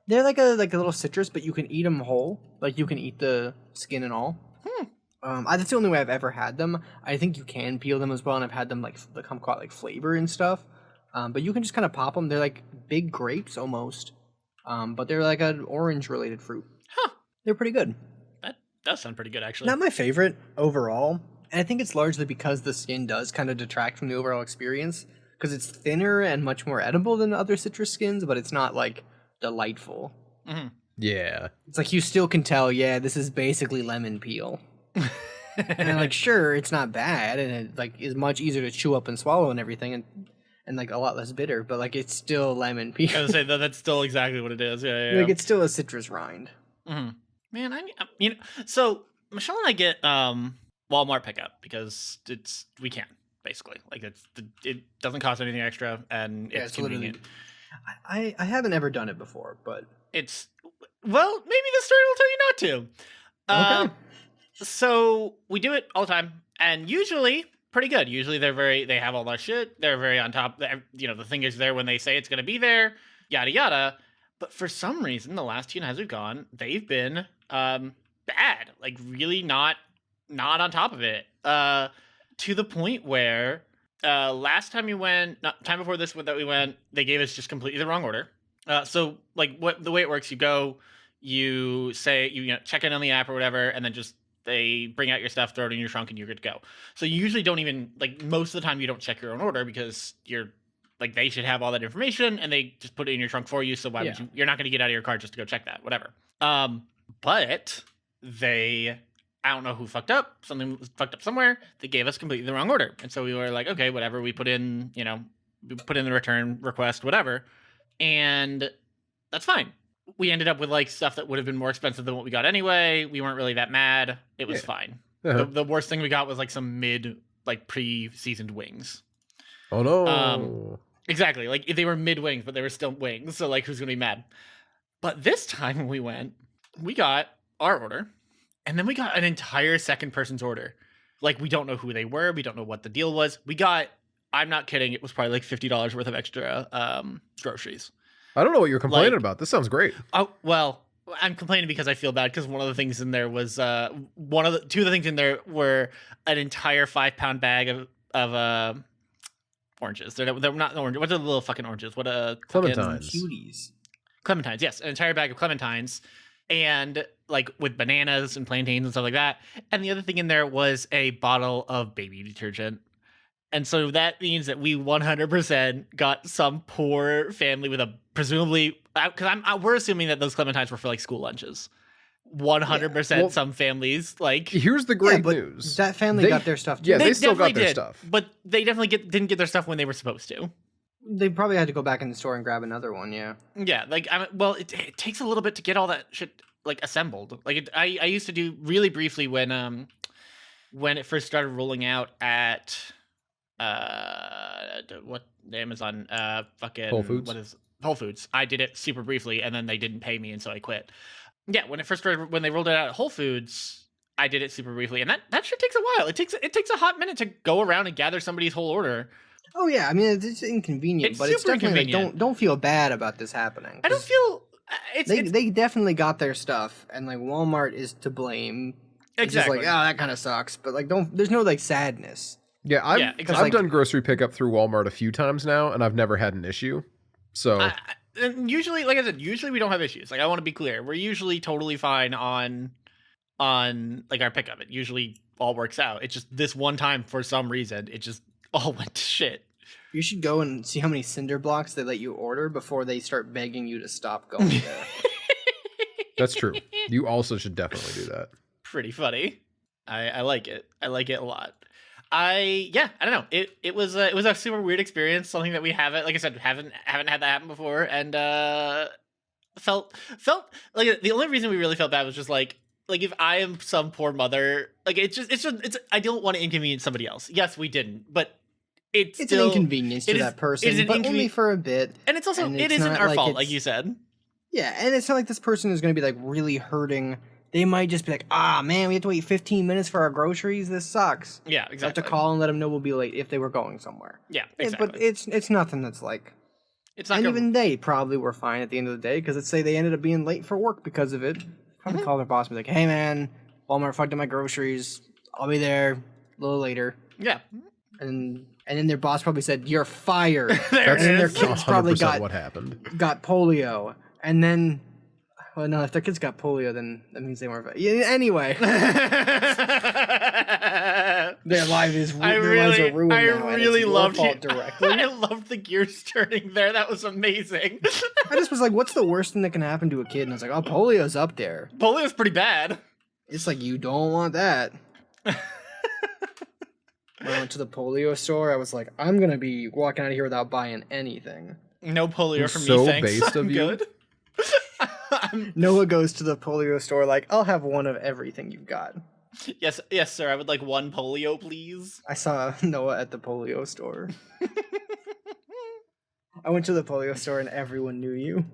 Speaker 1: They're like a little citrus, but you can eat them whole. Like you can eat the skin and all. That's the only way I've ever had them. I think you can peel them as well, and I've had them like the kumquat like flavor and stuff. But you can just kind of pop them. They're like big grapes almost, but they're like an orange related fruit.
Speaker 2: Huh?
Speaker 1: They're pretty good.
Speaker 2: That does sound pretty good, actually.
Speaker 1: Not my favorite overall, and I think it's largely because the skin does kind of detract from the overall experience because it's thinner and much more edible than other citrus skins, but it's not like delightful.
Speaker 2: Mm-hmm.
Speaker 3: Yeah,
Speaker 1: it's like you still can tell. Yeah, this is basically lemon peel. And I'm like, sure, it's not bad, and it like is much easier to chew up and swallow and everything, and like a lot less bitter, but like it's still lemon peel.
Speaker 2: I was say that's still exactly what it is. Yeah.
Speaker 1: Like it's still a citrus rind.
Speaker 2: Mm-hmm. Man, so Michelle and I get Walmart pickup because we can basically like it doesn't cost anything extra and it's convenient.
Speaker 1: I haven't ever done it before, but
Speaker 2: maybe the story will tell you not to.
Speaker 1: Okay.
Speaker 2: So we do it all the time, and usually pretty good. Usually they have all that shit. They're very on top. The thing is there when they say it's going to be there, yada, yada. But for some reason, the last 2 times we've gone, they've been bad. Like really not on top of it. To the point where last time we went, time before this that we went, they gave us just completely the wrong order. So like the way it works, you go, you say, check in on the app or whatever, and then just they bring out your stuff, throw it in your trunk, and you're good to go. So you usually don't even, like, most of the time you don't check your own order because you're, like, they should have all that information, and they just put it in your trunk for you, so why would you're not going to get out of your car just to go check that, whatever. But I don't know who fucked up, something fucked up somewhere, they gave us completely the wrong order. And so we were like, okay, whatever, we put in the return request, whatever, and that's fine. We ended up with like stuff that would have been more expensive than what we got anyway. We weren't really that mad. It was fine. Uh-huh. The worst thing we got was like some pre-seasoned wings.
Speaker 3: Oh no.
Speaker 2: Exactly. Like they were mid wings, but they were still wings. So like, who's gonna be mad? But this time when we went, we got our order, and then we got an entire second person's order. Like we don't know who they were. We don't know what the deal was. We got, I'm not kidding, it was probably like $50 worth of extra groceries.
Speaker 3: I don't know what you're complaining about. This sounds great.
Speaker 2: Oh, well, I'm complaining because I feel bad because one of the things in there was two of the things in there were an entire 5-pound bag of oranges. They're not oranges. What are the little fucking oranges? What
Speaker 3: clementines.
Speaker 1: Cuties.
Speaker 2: Clementines, yes, an entire bag of clementines, and like with bananas and plantains and stuff like that. And the other thing in there was a bottle of baby detergent. And so that means that we 100% got some poor family with a presumably, because we're assuming that those clementines were for like school lunches. 100%
Speaker 3: well,
Speaker 2: some families like.
Speaker 3: Here's the great news.
Speaker 1: That family got their stuff too.
Speaker 3: Yeah, they still got their stuff.
Speaker 2: But they definitely didn't get their stuff when they were supposed to.
Speaker 1: They probably had to go back in the store and grab another one, yeah.
Speaker 2: Yeah, like, it takes a little bit to get all that shit like assembled. Like I used to do really briefly when it first started rolling out at what Amazon fucking
Speaker 3: Whole Foods.
Speaker 2: What is Whole Foods? I did it super briefly and then they didn't pay me and so I quit. Yeah, when they rolled it out at Whole Foods, I did it super briefly and that shit takes a while. It takes a hot minute to go around and gather somebody's whole order.
Speaker 1: Oh yeah, I mean it's inconvenient, but it's definitely inconvenient. Like, don't feel bad about this happening.
Speaker 2: I don't feel
Speaker 1: They definitely got their stuff, and like Walmart is to blame. It's
Speaker 2: Exactly.
Speaker 1: just like, oh, that kind of sucks, but like there's no like sadness.
Speaker 3: Yeah, I've done grocery pickup through Walmart a few times now, and I've never had an issue. So
Speaker 2: and usually, like I said, usually we don't have issues. Like I want to be clear, we're usually totally fine on like our pickup. It usually all works out. It's just this one time for some reason it just all went to shit.
Speaker 1: You should go and see how many cinder blocks they let you order before they start begging you to stop going there.
Speaker 3: That's true. You also should definitely do that. Pretty
Speaker 2: funny. I like it. I like it a lot. I don't know. It was a super weird experience. Something that we haven't, like I said, haven't had that happen before, and felt like the only reason we really felt bad was just like if I am some poor mother, like it's I don't want to inconvenience somebody else. Yes, we didn't, but it's still
Speaker 1: an inconvenience to that person, but only for a bit.
Speaker 2: And it's also it isn't our fault, like you said.
Speaker 1: Yeah, and it's not like this person is going to be like really hurting. They might just be like, man, we have to wait 15 minutes for our groceries. This sucks.
Speaker 2: Yeah, exactly.
Speaker 1: I have to call and let them know we'll be late if they were going somewhere.
Speaker 2: Yeah, exactly.
Speaker 1: But it's nothing that's like...
Speaker 2: It's not.
Speaker 1: And even they probably were fine at the end of the day, because let's say they ended up being late for work because of it. Probably call their boss and be like, hey, man, Walmart fucked up my groceries. I'll be there a little later.
Speaker 2: Yeah.
Speaker 1: And then their boss probably said, you're fired.
Speaker 3: That's
Speaker 1: and their kids probably got polio. And then... Well, no, if their kids got polio, then that means they weren't... Yeah, anyway. Their lives are ruined now.
Speaker 2: I really loved it.
Speaker 1: Directly.
Speaker 2: I loved the gears turning there. That was amazing.
Speaker 1: I just was like, what's the worst thing that can happen to a kid? And I was like, oh, polio's up there.
Speaker 2: Polio's pretty bad.
Speaker 1: It's like, you don't want that. When I went to the polio store, I was like, I'm going to be walking out of here without buying anything.
Speaker 2: No polio for
Speaker 3: me,
Speaker 2: thanks.
Speaker 3: Based of you.
Speaker 2: Good.
Speaker 1: Noah goes to the polio store like, I'll have one of everything you've got.
Speaker 2: Yes, sir. I would like one polio, please.
Speaker 1: I saw Noah at the polio store. I went to the polio store and everyone knew you.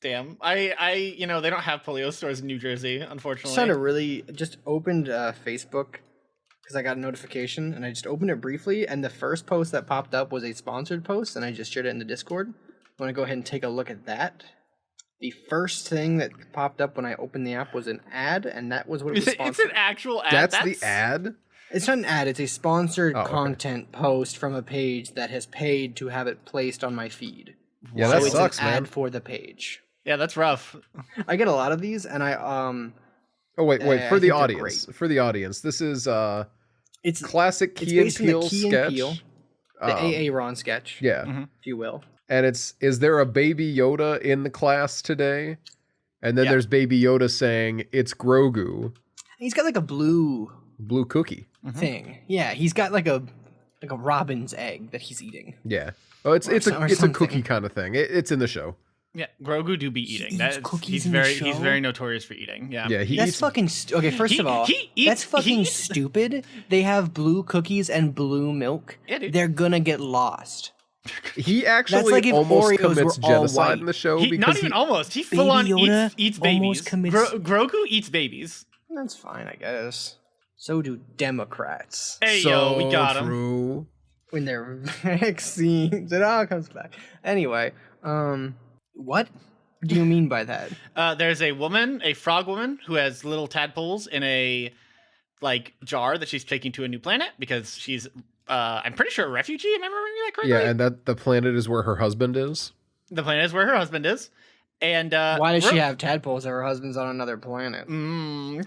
Speaker 2: Damn. I they don't have polio stores in New Jersey, unfortunately.
Speaker 1: I just opened Facebook because I got a notification and I just opened it briefly, and the first post that popped up was a sponsored post, and I just shared it in the Discord. I want to go ahead and take a look at that. The first thing that popped up when I opened the app was an ad, and that was what it was sponsored.
Speaker 2: It's an actual ad.
Speaker 3: That's the ad?
Speaker 1: It's not an ad, it's a sponsored content post from a page that has paid to have it placed on my feed.
Speaker 3: Yeah, that sucks,
Speaker 1: man.
Speaker 3: It's an
Speaker 1: ad for the page.
Speaker 2: Yeah, that's rough.
Speaker 1: I get a lot of these, and I
Speaker 3: Oh wait, for the audience. For the audience, this is it's classic Key and Peele sketch.
Speaker 1: The AA Ron sketch.
Speaker 3: Yeah.
Speaker 1: If you will.
Speaker 3: And is there a Baby Yoda in the class today? And then there's Baby Yoda saying, it's Grogu.
Speaker 1: He's got like a blue
Speaker 3: cookie
Speaker 1: thing. Yeah, he's got like a robin's egg that he's eating.
Speaker 3: Yeah. Oh, it's a cookie kind of thing. It's in the show.
Speaker 2: Yeah, Grogu do be eating. He's very notorious for eating. Yeah.
Speaker 3: Yeah,
Speaker 1: that's fucking okay. First of all, that's fucking stupid. They have blue cookies and blue milk.
Speaker 2: Yeah, dude.
Speaker 1: They're gonna get lost.
Speaker 3: He actually almost
Speaker 1: Oreos
Speaker 3: commits genocide in the show.
Speaker 2: Not even almost. He full on eats babies. Grogu eats babies.
Speaker 1: That's fine, I guess. So do Democrats.
Speaker 2: Hey, yo, we got him.
Speaker 1: When they're vaccines, it all comes back. Anyway, what do you mean by that?
Speaker 2: There's a frog woman, who has little tadpoles in a jar that she's taking to a new planet because she's I'm pretty sure a refugee. Am I remembering that correctly?
Speaker 3: Yeah, and that the planet is where her husband is.
Speaker 2: The planet is where her husband is. And
Speaker 1: why does she have tadpoles if her husband's on another planet?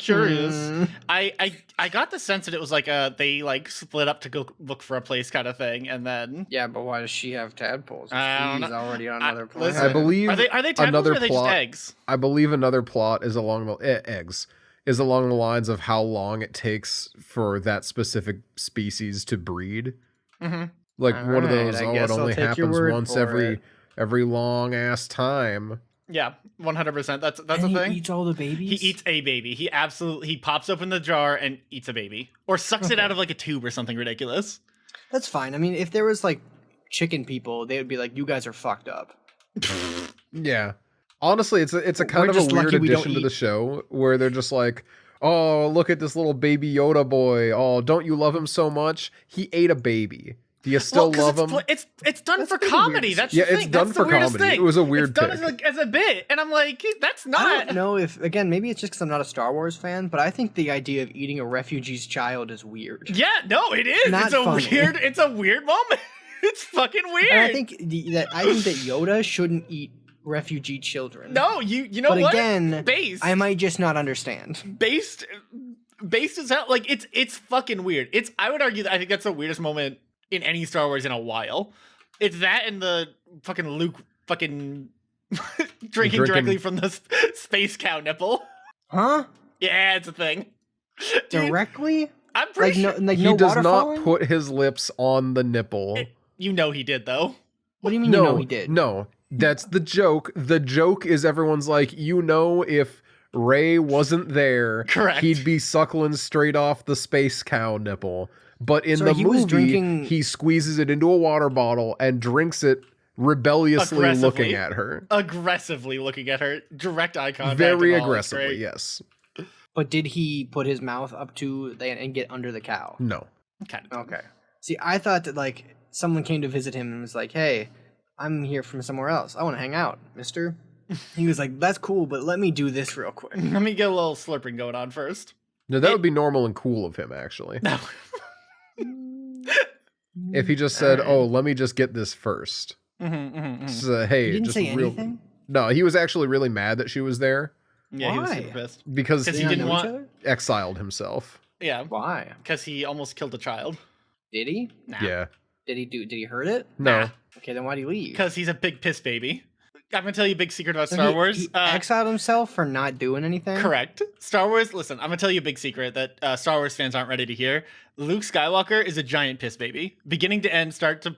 Speaker 2: Curious. I got the sense that it was like they split up to go look for a place kind of thing, and then
Speaker 1: but why does she have tadpoles? She's already on another planet.
Speaker 3: I believe
Speaker 2: are they tadpoles or are they just eggs?
Speaker 3: I believe another plot is along the eggs. Is along the lines of how long it takes for that specific species to breed.
Speaker 2: Mm-hmm.
Speaker 3: Like one of those, it only happens once every long ass time.
Speaker 2: Yeah, 100%. That's the thing.
Speaker 1: He eats all the babies?
Speaker 2: He eats a baby. He pops open the jar and eats a baby. Or sucks it out of like a tube or something ridiculous.
Speaker 1: That's fine. I mean, if there was like chicken people, they would be like, you guys are fucked up.
Speaker 3: Yeah. Honestly, it's a kind of a weird addition to the show where they're just like, oh, look at this little baby Yoda boy. Oh, don't you love him so much? He ate a baby. Do you still love him?
Speaker 2: It's done for comedy. That's the thing.
Speaker 3: It's done for comedy. It was a weird pick.
Speaker 2: It's done as a bit, and I'm like, that's not.
Speaker 1: I don't know if, again, maybe it's just because I'm not a Star Wars fan, but I think the idea of eating a refugee's child is weird.
Speaker 2: Yeah, no, it is.
Speaker 1: Not funny.
Speaker 2: It's a weird moment. It's fucking weird.
Speaker 1: And I think that Yoda shouldn't eat refugee children.
Speaker 2: No, you know
Speaker 1: but
Speaker 2: what?
Speaker 1: Again,
Speaker 2: based.
Speaker 1: I might just not understand.
Speaker 2: Based as hell. Like it's fucking weird. I would argue that I think that's the weirdest moment in any Star Wars in a while. It's that and the fucking Luke fucking drinking directly from the space cow nipple.
Speaker 1: Huh?
Speaker 2: Yeah, it's a thing.
Speaker 1: Directly?
Speaker 2: I'm pretty sure.
Speaker 3: He does not put his lips on the nipple.
Speaker 2: You know he did, though.
Speaker 1: What do you mean you know he did?
Speaker 3: No, that's the joke. The joke is everyone's like, if Rey wasn't there,
Speaker 2: correct,
Speaker 3: he'd be suckling straight off the space cow nipple. But in the movie, he squeezes it into a water bottle and drinks it rebelliously looking at her.
Speaker 2: Aggressively looking at her. Direct eye contact.
Speaker 3: Very aggressively, yes.
Speaker 1: But did he put his mouth up to and get under the cow?
Speaker 3: No.
Speaker 1: Okay. See, I thought that, like, someone came to visit him and was like, hey, I'm here from somewhere else. I want to hang out, mister. He was like, that's cool, but let me do this real quick.
Speaker 2: Let me get a little slurping going on first.
Speaker 3: No, that would be normal and cool of him, actually.
Speaker 2: No.
Speaker 3: If he just said, oh, let me just get this first. So, hey,
Speaker 1: he didn't
Speaker 3: just
Speaker 1: say anything?
Speaker 3: No, he was actually really mad that she was there.
Speaker 2: Yeah, he was super pissed.
Speaker 3: Because
Speaker 2: he didn't want
Speaker 3: exiled himself.
Speaker 2: Yeah.
Speaker 1: Why?
Speaker 2: Because he almost killed a child.
Speaker 1: Did he?
Speaker 2: Nah.
Speaker 3: Yeah.
Speaker 1: Did he hurt it?
Speaker 3: No.
Speaker 2: Nah.
Speaker 1: Okay, then why'd he leave?
Speaker 2: Because he's a big piss baby. I'm gonna tell you a big secret about Star Wars.
Speaker 1: He exiled himself for not doing anything?
Speaker 2: Correct. Star Wars, listen, I'm gonna tell you a big secret that Star Wars fans aren't ready to hear. Luke Skywalker is a giant piss baby. Beginning to end, start to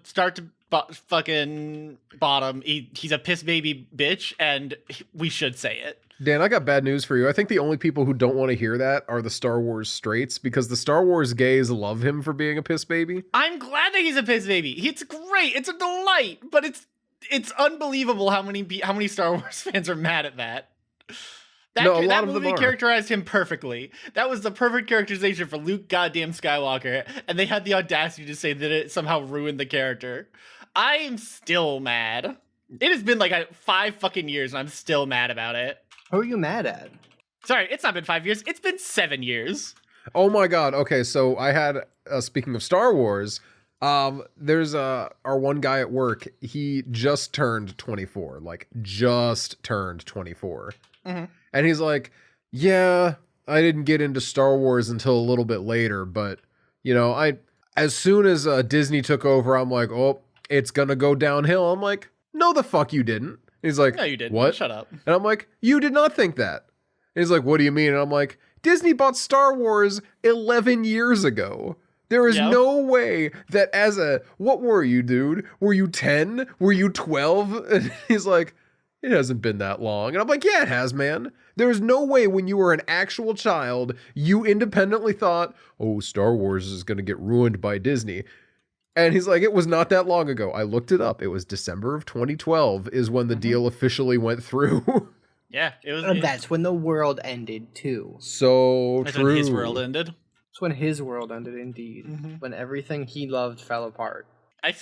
Speaker 2: fucking bottom. He's a piss baby bitch, and we should say it.
Speaker 3: Dan, I got bad news for you. I think the only people who don't want to hear that are the Star Wars straights, because the Star Wars gays love him for being a piss baby.
Speaker 2: I'm glad that he's a piss baby. It's great. It's a delight, but it's unbelievable how many Star Wars fans are mad at that. That movie characterized him perfectly. That was the perfect characterization for Luke goddamn Skywalker, and they had the audacity to say that it somehow ruined the character. I am still mad. It has been like 5 fucking years, and I'm still mad about it.
Speaker 1: Who are you mad at?
Speaker 2: Sorry, it's not been 5 years. It's been 7 years.
Speaker 3: Oh my god. Okay, so I had, speaking of Star Wars, there's our one guy at work. He just turned 24. Like, just turned 24.
Speaker 2: Mm-hmm.
Speaker 3: And he's like, yeah, I didn't get into Star Wars until a little bit later, but, as soon as Disney took over, I'm like, oh, it's gonna go downhill. I'm like, no, the fuck you didn't. He's like,
Speaker 2: no, you didn't.
Speaker 3: What?
Speaker 2: Shut up.
Speaker 3: And I'm like, you did not think that. And he's like, what do you mean? And I'm like, Disney bought Star Wars 11 years ago. There is no way that what were you, dude? Were you 10? Were you 12? And he's like, it hasn't been that long. And I'm like, yeah, it has, man. There's no way when you were an actual child, you independently thought, oh, Star Wars is going to get ruined by Disney. And he's like, it was not that long ago. I looked it up. It was December of 2012 is when the deal officially went through.
Speaker 2: Yeah, it was.
Speaker 1: That's when the world ended, too.
Speaker 3: So
Speaker 2: That's
Speaker 3: true.
Speaker 2: when his world ended.
Speaker 1: That's when his world ended, indeed.
Speaker 2: Mm-hmm.
Speaker 1: When everything he loved fell apart.
Speaker 2: I'm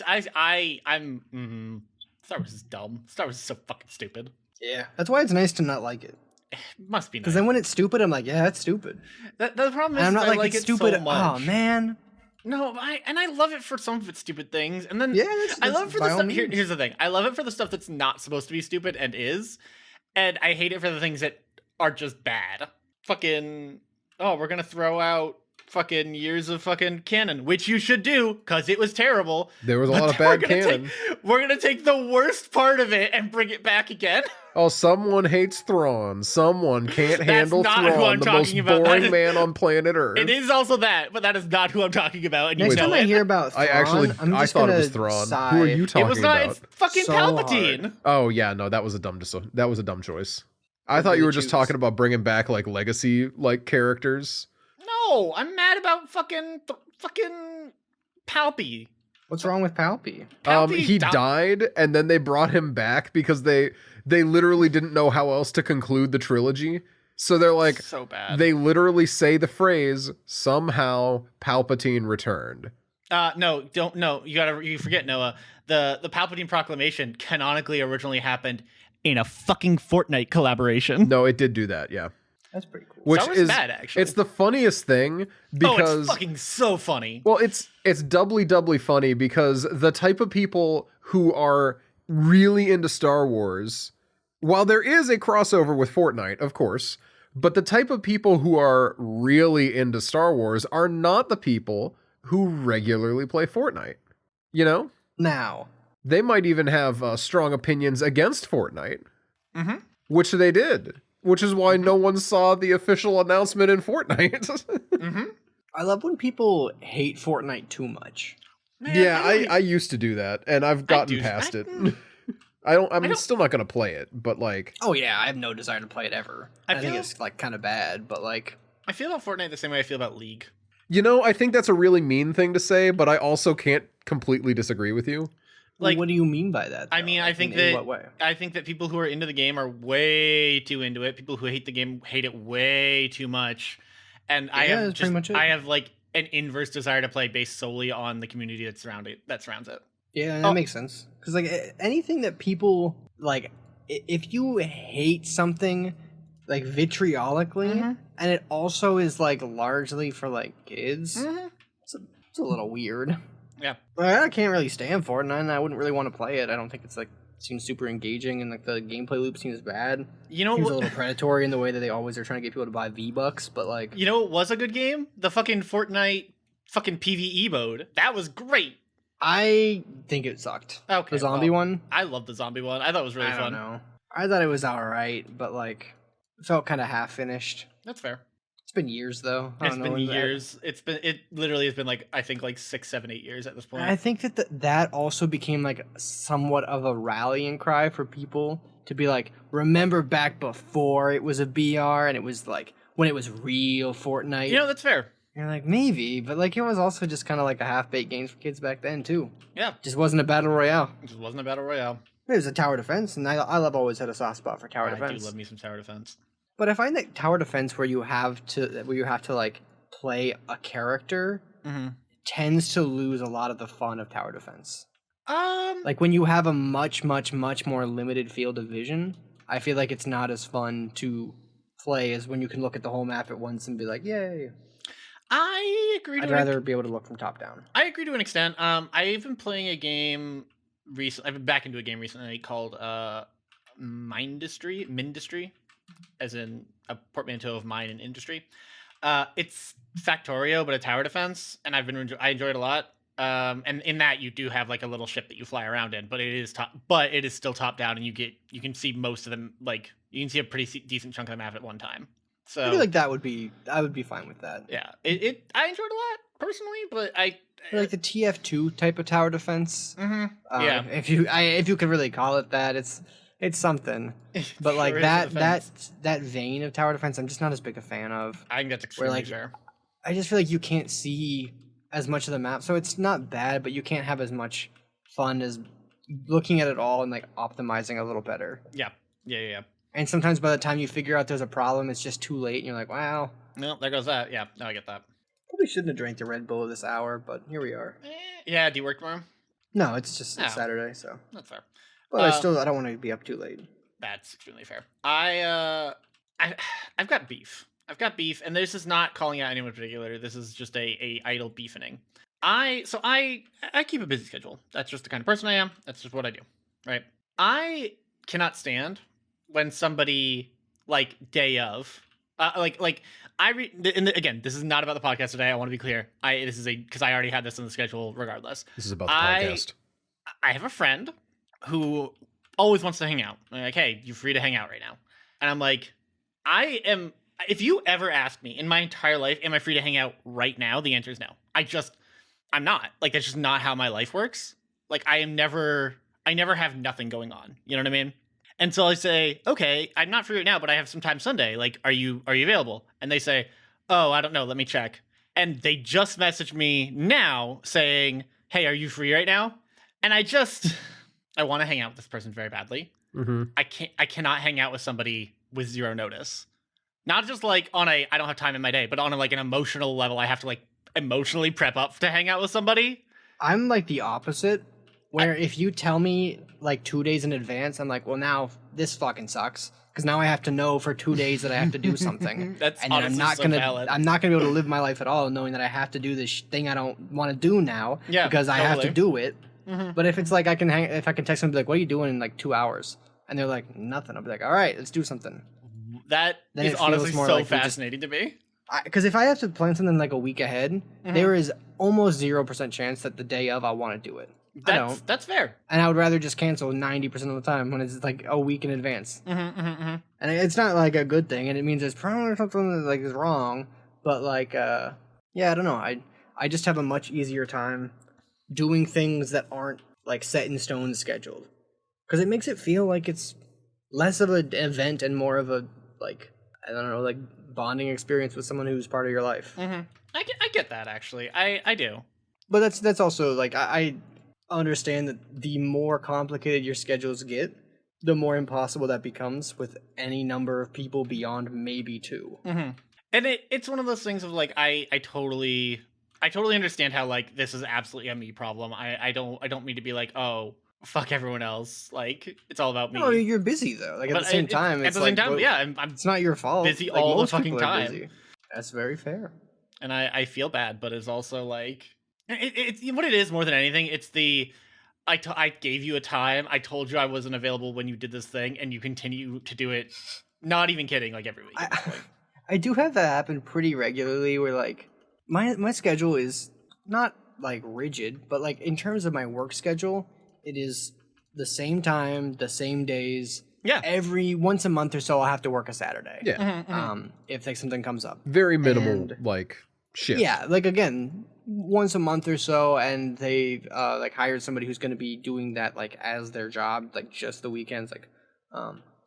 Speaker 2: Star Wars is dumb. Star Wars is so fucking stupid.
Speaker 1: Yeah. That's why it's nice to not like it.
Speaker 2: It must be nice.
Speaker 1: Because then when it's stupid, I'm like, yeah, that's stupid.
Speaker 2: The problem is,
Speaker 1: and I'm not
Speaker 2: I
Speaker 1: like it's stupid.
Speaker 2: So much.
Speaker 1: Oh, man.
Speaker 2: No, I love it for some of its stupid things, and then
Speaker 1: I
Speaker 2: love it for the stuff. Here's the thing: I love it for the stuff that's not supposed to be stupid and is, and I hate it for the things that are just bad. Fucking we're gonna throw out fucking years of fucking canon, which you should do because it was terrible.
Speaker 3: There was a lot of bad canon.
Speaker 2: We're gonna take the worst part of it and bring it back again.
Speaker 3: Oh, someone hates Thrawn. Someone can't handle Thrawn, the most boring man on planet Earth.
Speaker 2: It is also that, but that is not who I'm talking about. And
Speaker 1: Next time I hear about Thrawn,
Speaker 3: I thought it was Thrawn.
Speaker 1: Sigh.
Speaker 3: Who are you talking about?
Speaker 2: It was not. It's fucking Palpatine.
Speaker 1: Hard.
Speaker 3: Oh yeah, no, that was a dumb choice. I thought you were just talking about bringing back like legacy characters.
Speaker 2: No, I'm mad about fucking Palpy.
Speaker 1: What's wrong with Palpy?
Speaker 3: He died, and then they brought him back because they literally didn't know how else to conclude the trilogy. So they're like,
Speaker 2: so bad.
Speaker 3: They literally say the phrase, somehow Palpatine returned.
Speaker 2: No, don't. No, you forget, Noah. The Palpatine proclamation canonically originally happened in a fucking Fortnite collaboration.
Speaker 3: No, it did do that. Yeah.
Speaker 1: That's pretty cool.
Speaker 3: Which
Speaker 2: Star Wars
Speaker 3: is
Speaker 2: bad, actually.
Speaker 3: It's the funniest thing because
Speaker 2: it's fucking so funny.
Speaker 3: Well, it's doubly funny because the type of people who are really into Star Wars, while there is a crossover with Fortnite, of course, but the type of people who are really into Star Wars are not the people who regularly play Fortnite. You know?
Speaker 1: Now,
Speaker 3: they might even have strong opinions against Fortnite, which they did. Which is why no one saw the official announcement in Fortnite.
Speaker 1: I love when people hate Fortnite too much.
Speaker 3: Man, yeah, I used to do that, and I've gotten past it. I'm still not gonna play it, but like.
Speaker 1: Oh yeah, I have no desire to play it ever. I think it's like kind of bad, but like.
Speaker 2: I feel about Fortnite the same way I feel about League.
Speaker 3: You know, I think that's a really mean thing to say, but I also can't completely disagree with you.
Speaker 1: Like, what do you mean by that? Though?
Speaker 2: I mean, I think that people who are into the game are way too into it. People who hate the game hate it way too much. And I have like an inverse desire to play based solely on the community that surrounds it.
Speaker 1: Yeah, that makes sense. Because like anything that people like, if you hate something like vitriolically, and it also is like largely for like kids, it's a little weird.
Speaker 2: Yeah,
Speaker 1: I can't really stand Fortnite, and I wouldn't really want to play it. I don't think it's like seems super engaging, and like the gameplay loop seems bad.
Speaker 2: You know,
Speaker 1: seems a little predatory in the way that they always are trying to get people to buy V-Bucks. But like,
Speaker 2: you know, it was a good game. The fucking Fortnite fucking PvE mode that was great.
Speaker 1: I think it sucked.
Speaker 2: Okay,
Speaker 1: the zombie one.
Speaker 2: I love the zombie one. I thought it was really fun.
Speaker 1: I don't know. I thought it was all right, but like, it felt kind of half finished.
Speaker 2: That's fair.
Speaker 1: It's been years though.
Speaker 2: It's been years. It literally has been like I think like 6, 7, 8 years at this point.
Speaker 1: I think that also became like somewhat of a rallying cry for people to be like, remember back before it was a BR and it was like when it was real Fortnite.
Speaker 2: You know, that's fair.
Speaker 1: You're like, maybe, but like it was also just kind of like a half-baked game for kids back then too.
Speaker 2: Yeah,
Speaker 1: just wasn't a battle royale.
Speaker 2: It just wasn't a battle royale.
Speaker 1: It was a tower defense, and I love always had a soft spot for tower defense.
Speaker 2: I do love me some tower defense.
Speaker 1: But I find that tower defense where you have to like play a character tends to lose a lot of the fun of tower defense. Like when you have a much more limited field of vision, I feel like it's not as fun to play as when you can look at the whole map at once and be like, yay.
Speaker 2: I agree.
Speaker 1: I'd rather be able to look from top down.
Speaker 2: I agree to an extent. I've been playing a game recently. I've been back into a game recently called Mindustry, as in a portmanteau of mine and industry. It's Factorio, but a tower defense, and I enjoyed it a lot. And in that you do have like a little ship that you fly around in, but it is still top down, and you can see most of them. Like you can see a pretty decent chunk of the map at one time. So
Speaker 1: I feel like I would be fine with that.
Speaker 2: Yeah, I enjoyed it a lot personally, but I
Speaker 1: like the TF2 type of tower defense.
Speaker 2: Yeah,
Speaker 1: if you could really call it that, it's something. But like
Speaker 2: sure
Speaker 1: that vein of tower defense, I'm just not as big a fan of.
Speaker 2: I think that's extremely fair.
Speaker 1: I just feel like you can't see as much of the map, so it's not bad, but you can't have as much fun as looking at it all and like optimizing a little better.
Speaker 2: Yeah.
Speaker 1: And sometimes by the time you figure out there's a problem, it's just too late, and you're like, wow.
Speaker 2: No, there goes that. Yeah, no, I get that.
Speaker 1: Probably shouldn't have drank the Red Bull this hour, but here we are.
Speaker 2: Yeah, do you work tomorrow?
Speaker 1: No, it's just Saturday, so.
Speaker 2: That's fair.
Speaker 1: But I don't want to be up too late.
Speaker 2: That's extremely fair. I've got beef. And this is not calling out anyone in particular. This is just a idle beefening. I keep a busy schedule. That's just the kind of person I am. That's just what I do. Right? I cannot stand when somebody like day of again, this is not about the podcast today. I want to be clear. Because I already had this on the schedule regardless.
Speaker 3: This is about the podcast.
Speaker 2: I have a friend who always wants to hang out. I'm like, hey, you free to hang out right now? And I'm like, if you ever ask me in my entire life, am I free to hang out right now? The answer is no. I'm not. Like, that's just not how my life works. Like, I never have nothing going on. You know what I mean? And so I say, okay, I'm not free right now, but I have some time Sunday. Like, are you available? And they say, oh, I don't know. Let me check. And they just messaged me now saying, hey, are you free right now? And I want to hang out with this person very badly. I cannot hang out with somebody with zero notice. Not just like on I don't have time in my day, but on like an emotional level, I have to like emotionally prep up to hang out with somebody.
Speaker 1: I'm like the opposite, where if you tell me like 2 days in advance, I'm like, well, now this fucking sucks. Because now I have to know for 2 days that I have to do something.
Speaker 2: That's
Speaker 1: and
Speaker 2: honestly valid.
Speaker 1: I'm not gonna be able to live my life at all knowing that I have to do this thing I don't want to do now because I have to do it. But if it's like if I can text them and be like, what are you doing in like 2 hours? And they're like, nothing. I'll be like, all right, let's do something.
Speaker 2: That is honestly so like fascinating to me.
Speaker 1: Because if I have to plan something like a week ahead, there is almost 0% chance that the day of I want to do it.
Speaker 2: That's fair.
Speaker 1: And I would rather just cancel 90% of the time when it's like a week in advance. And it's not like a good thing, and it means there's probably something that like is wrong. But like, yeah, I don't know. I just have a much easier time doing things that aren't like set in stone scheduled, because it makes it feel like it's less of an event and more of a like, I don't know, like bonding experience with someone who's part of your life.
Speaker 2: I get that actually. I do.
Speaker 1: But that's also like I understand that the more complicated your schedules get, the more impossible that becomes with any number of people beyond maybe 2.
Speaker 2: And it's one of those things of like I totally understand how like this is absolutely a me problem. I don't mean to be like, oh, fuck everyone else. Like it's all about me.
Speaker 1: No, you're busy though. Like at the same time,
Speaker 2: I'm
Speaker 1: it's not your fault.
Speaker 2: Busy
Speaker 1: like,
Speaker 2: all the fucking time.
Speaker 1: Busy. That's very fair.
Speaker 2: And I feel bad, but it's also like it's what it is more than anything. It's the I gave you a time. I told you I wasn't available when you did this thing, and you continue to do it. Not even kidding. Like every week.
Speaker 1: I do have that happen pretty regularly. Where like my schedule is not like rigid, but like in terms of my work schedule, it is the same time, the same days.
Speaker 2: Yeah.
Speaker 1: Every once a month or so, I'll have to work a Saturday.
Speaker 3: Yeah.
Speaker 1: If like something comes up.
Speaker 3: Very minimal like shift.
Speaker 1: Yeah. Like again, once a month or so, and they like hired somebody who's going to be doing that like as their job, like just the weekends, like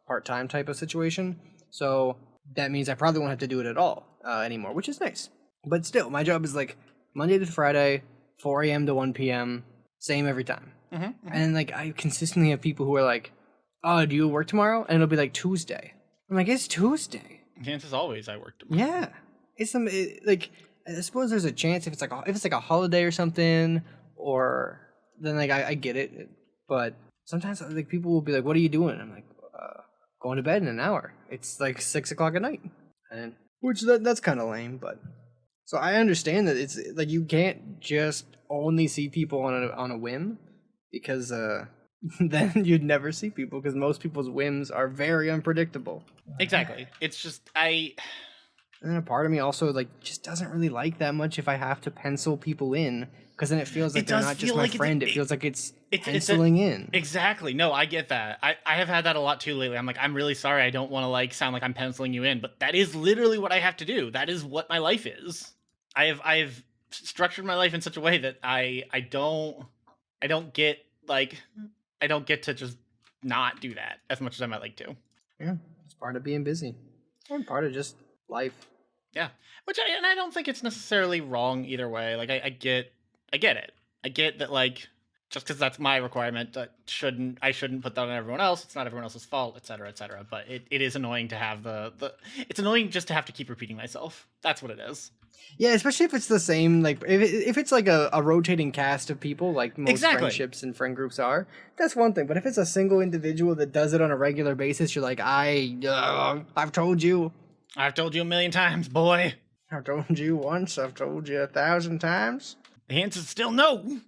Speaker 1: part-time type of situation. So that means I probably won't have to do it at all anymore, which is nice. But still, my job is like Monday to Friday, 4 a.m. to 1 p.m. Same every time. And like I consistently have people who are like, oh, do you work tomorrow? And it'll be like Tuesday. I'm like, it's Tuesday.
Speaker 2: Chances always I work tomorrow.
Speaker 1: Yeah. It's like, I suppose there's a chance if it's like a holiday or something, or then like I get it. But sometimes like people will be like, what are you doing? I'm like, going to bed in an hour. It's like 6 o'clock at night. And which that's kind of lame, but so I understand that it's like you can't just only see people on a whim, because then you'd never see people, because most people's whims are very unpredictable.
Speaker 2: Exactly. It's just
Speaker 1: and then a part of me also like just doesn't really like that much if I have to pencil people in, because then it feels like they're not just my friend. It feels like it's penciling in.
Speaker 2: Exactly. No, I get that. I have had that a lot too lately. I'm like, I'm really sorry. I don't want to like sound like I'm penciling you in, but that is literally what I have to do. That is what my life is. I've structured my life in such a way that I don't get to just not do that as much as I might like to.
Speaker 1: Yeah, it's part of being busy, and part of just life.
Speaker 2: Yeah, and I don't think it's necessarily wrong either way. Like I get it. I get that like just because that's my requirement, I shouldn't put that on everyone else. It's not everyone else's fault, et cetera, et cetera. But it is annoying to have it's annoying just to have to keep repeating myself. That's what it is.
Speaker 1: Yeah, especially if it's the same, like, if it's like a rotating cast of people, like most friendships and friend groups are, that's one thing. But if it's a single individual that does it on a regular basis, you're like, I've told you.
Speaker 2: I've told you a million times, boy.
Speaker 1: I've told you once, I've told you 1,000 times.
Speaker 2: The answer's still no.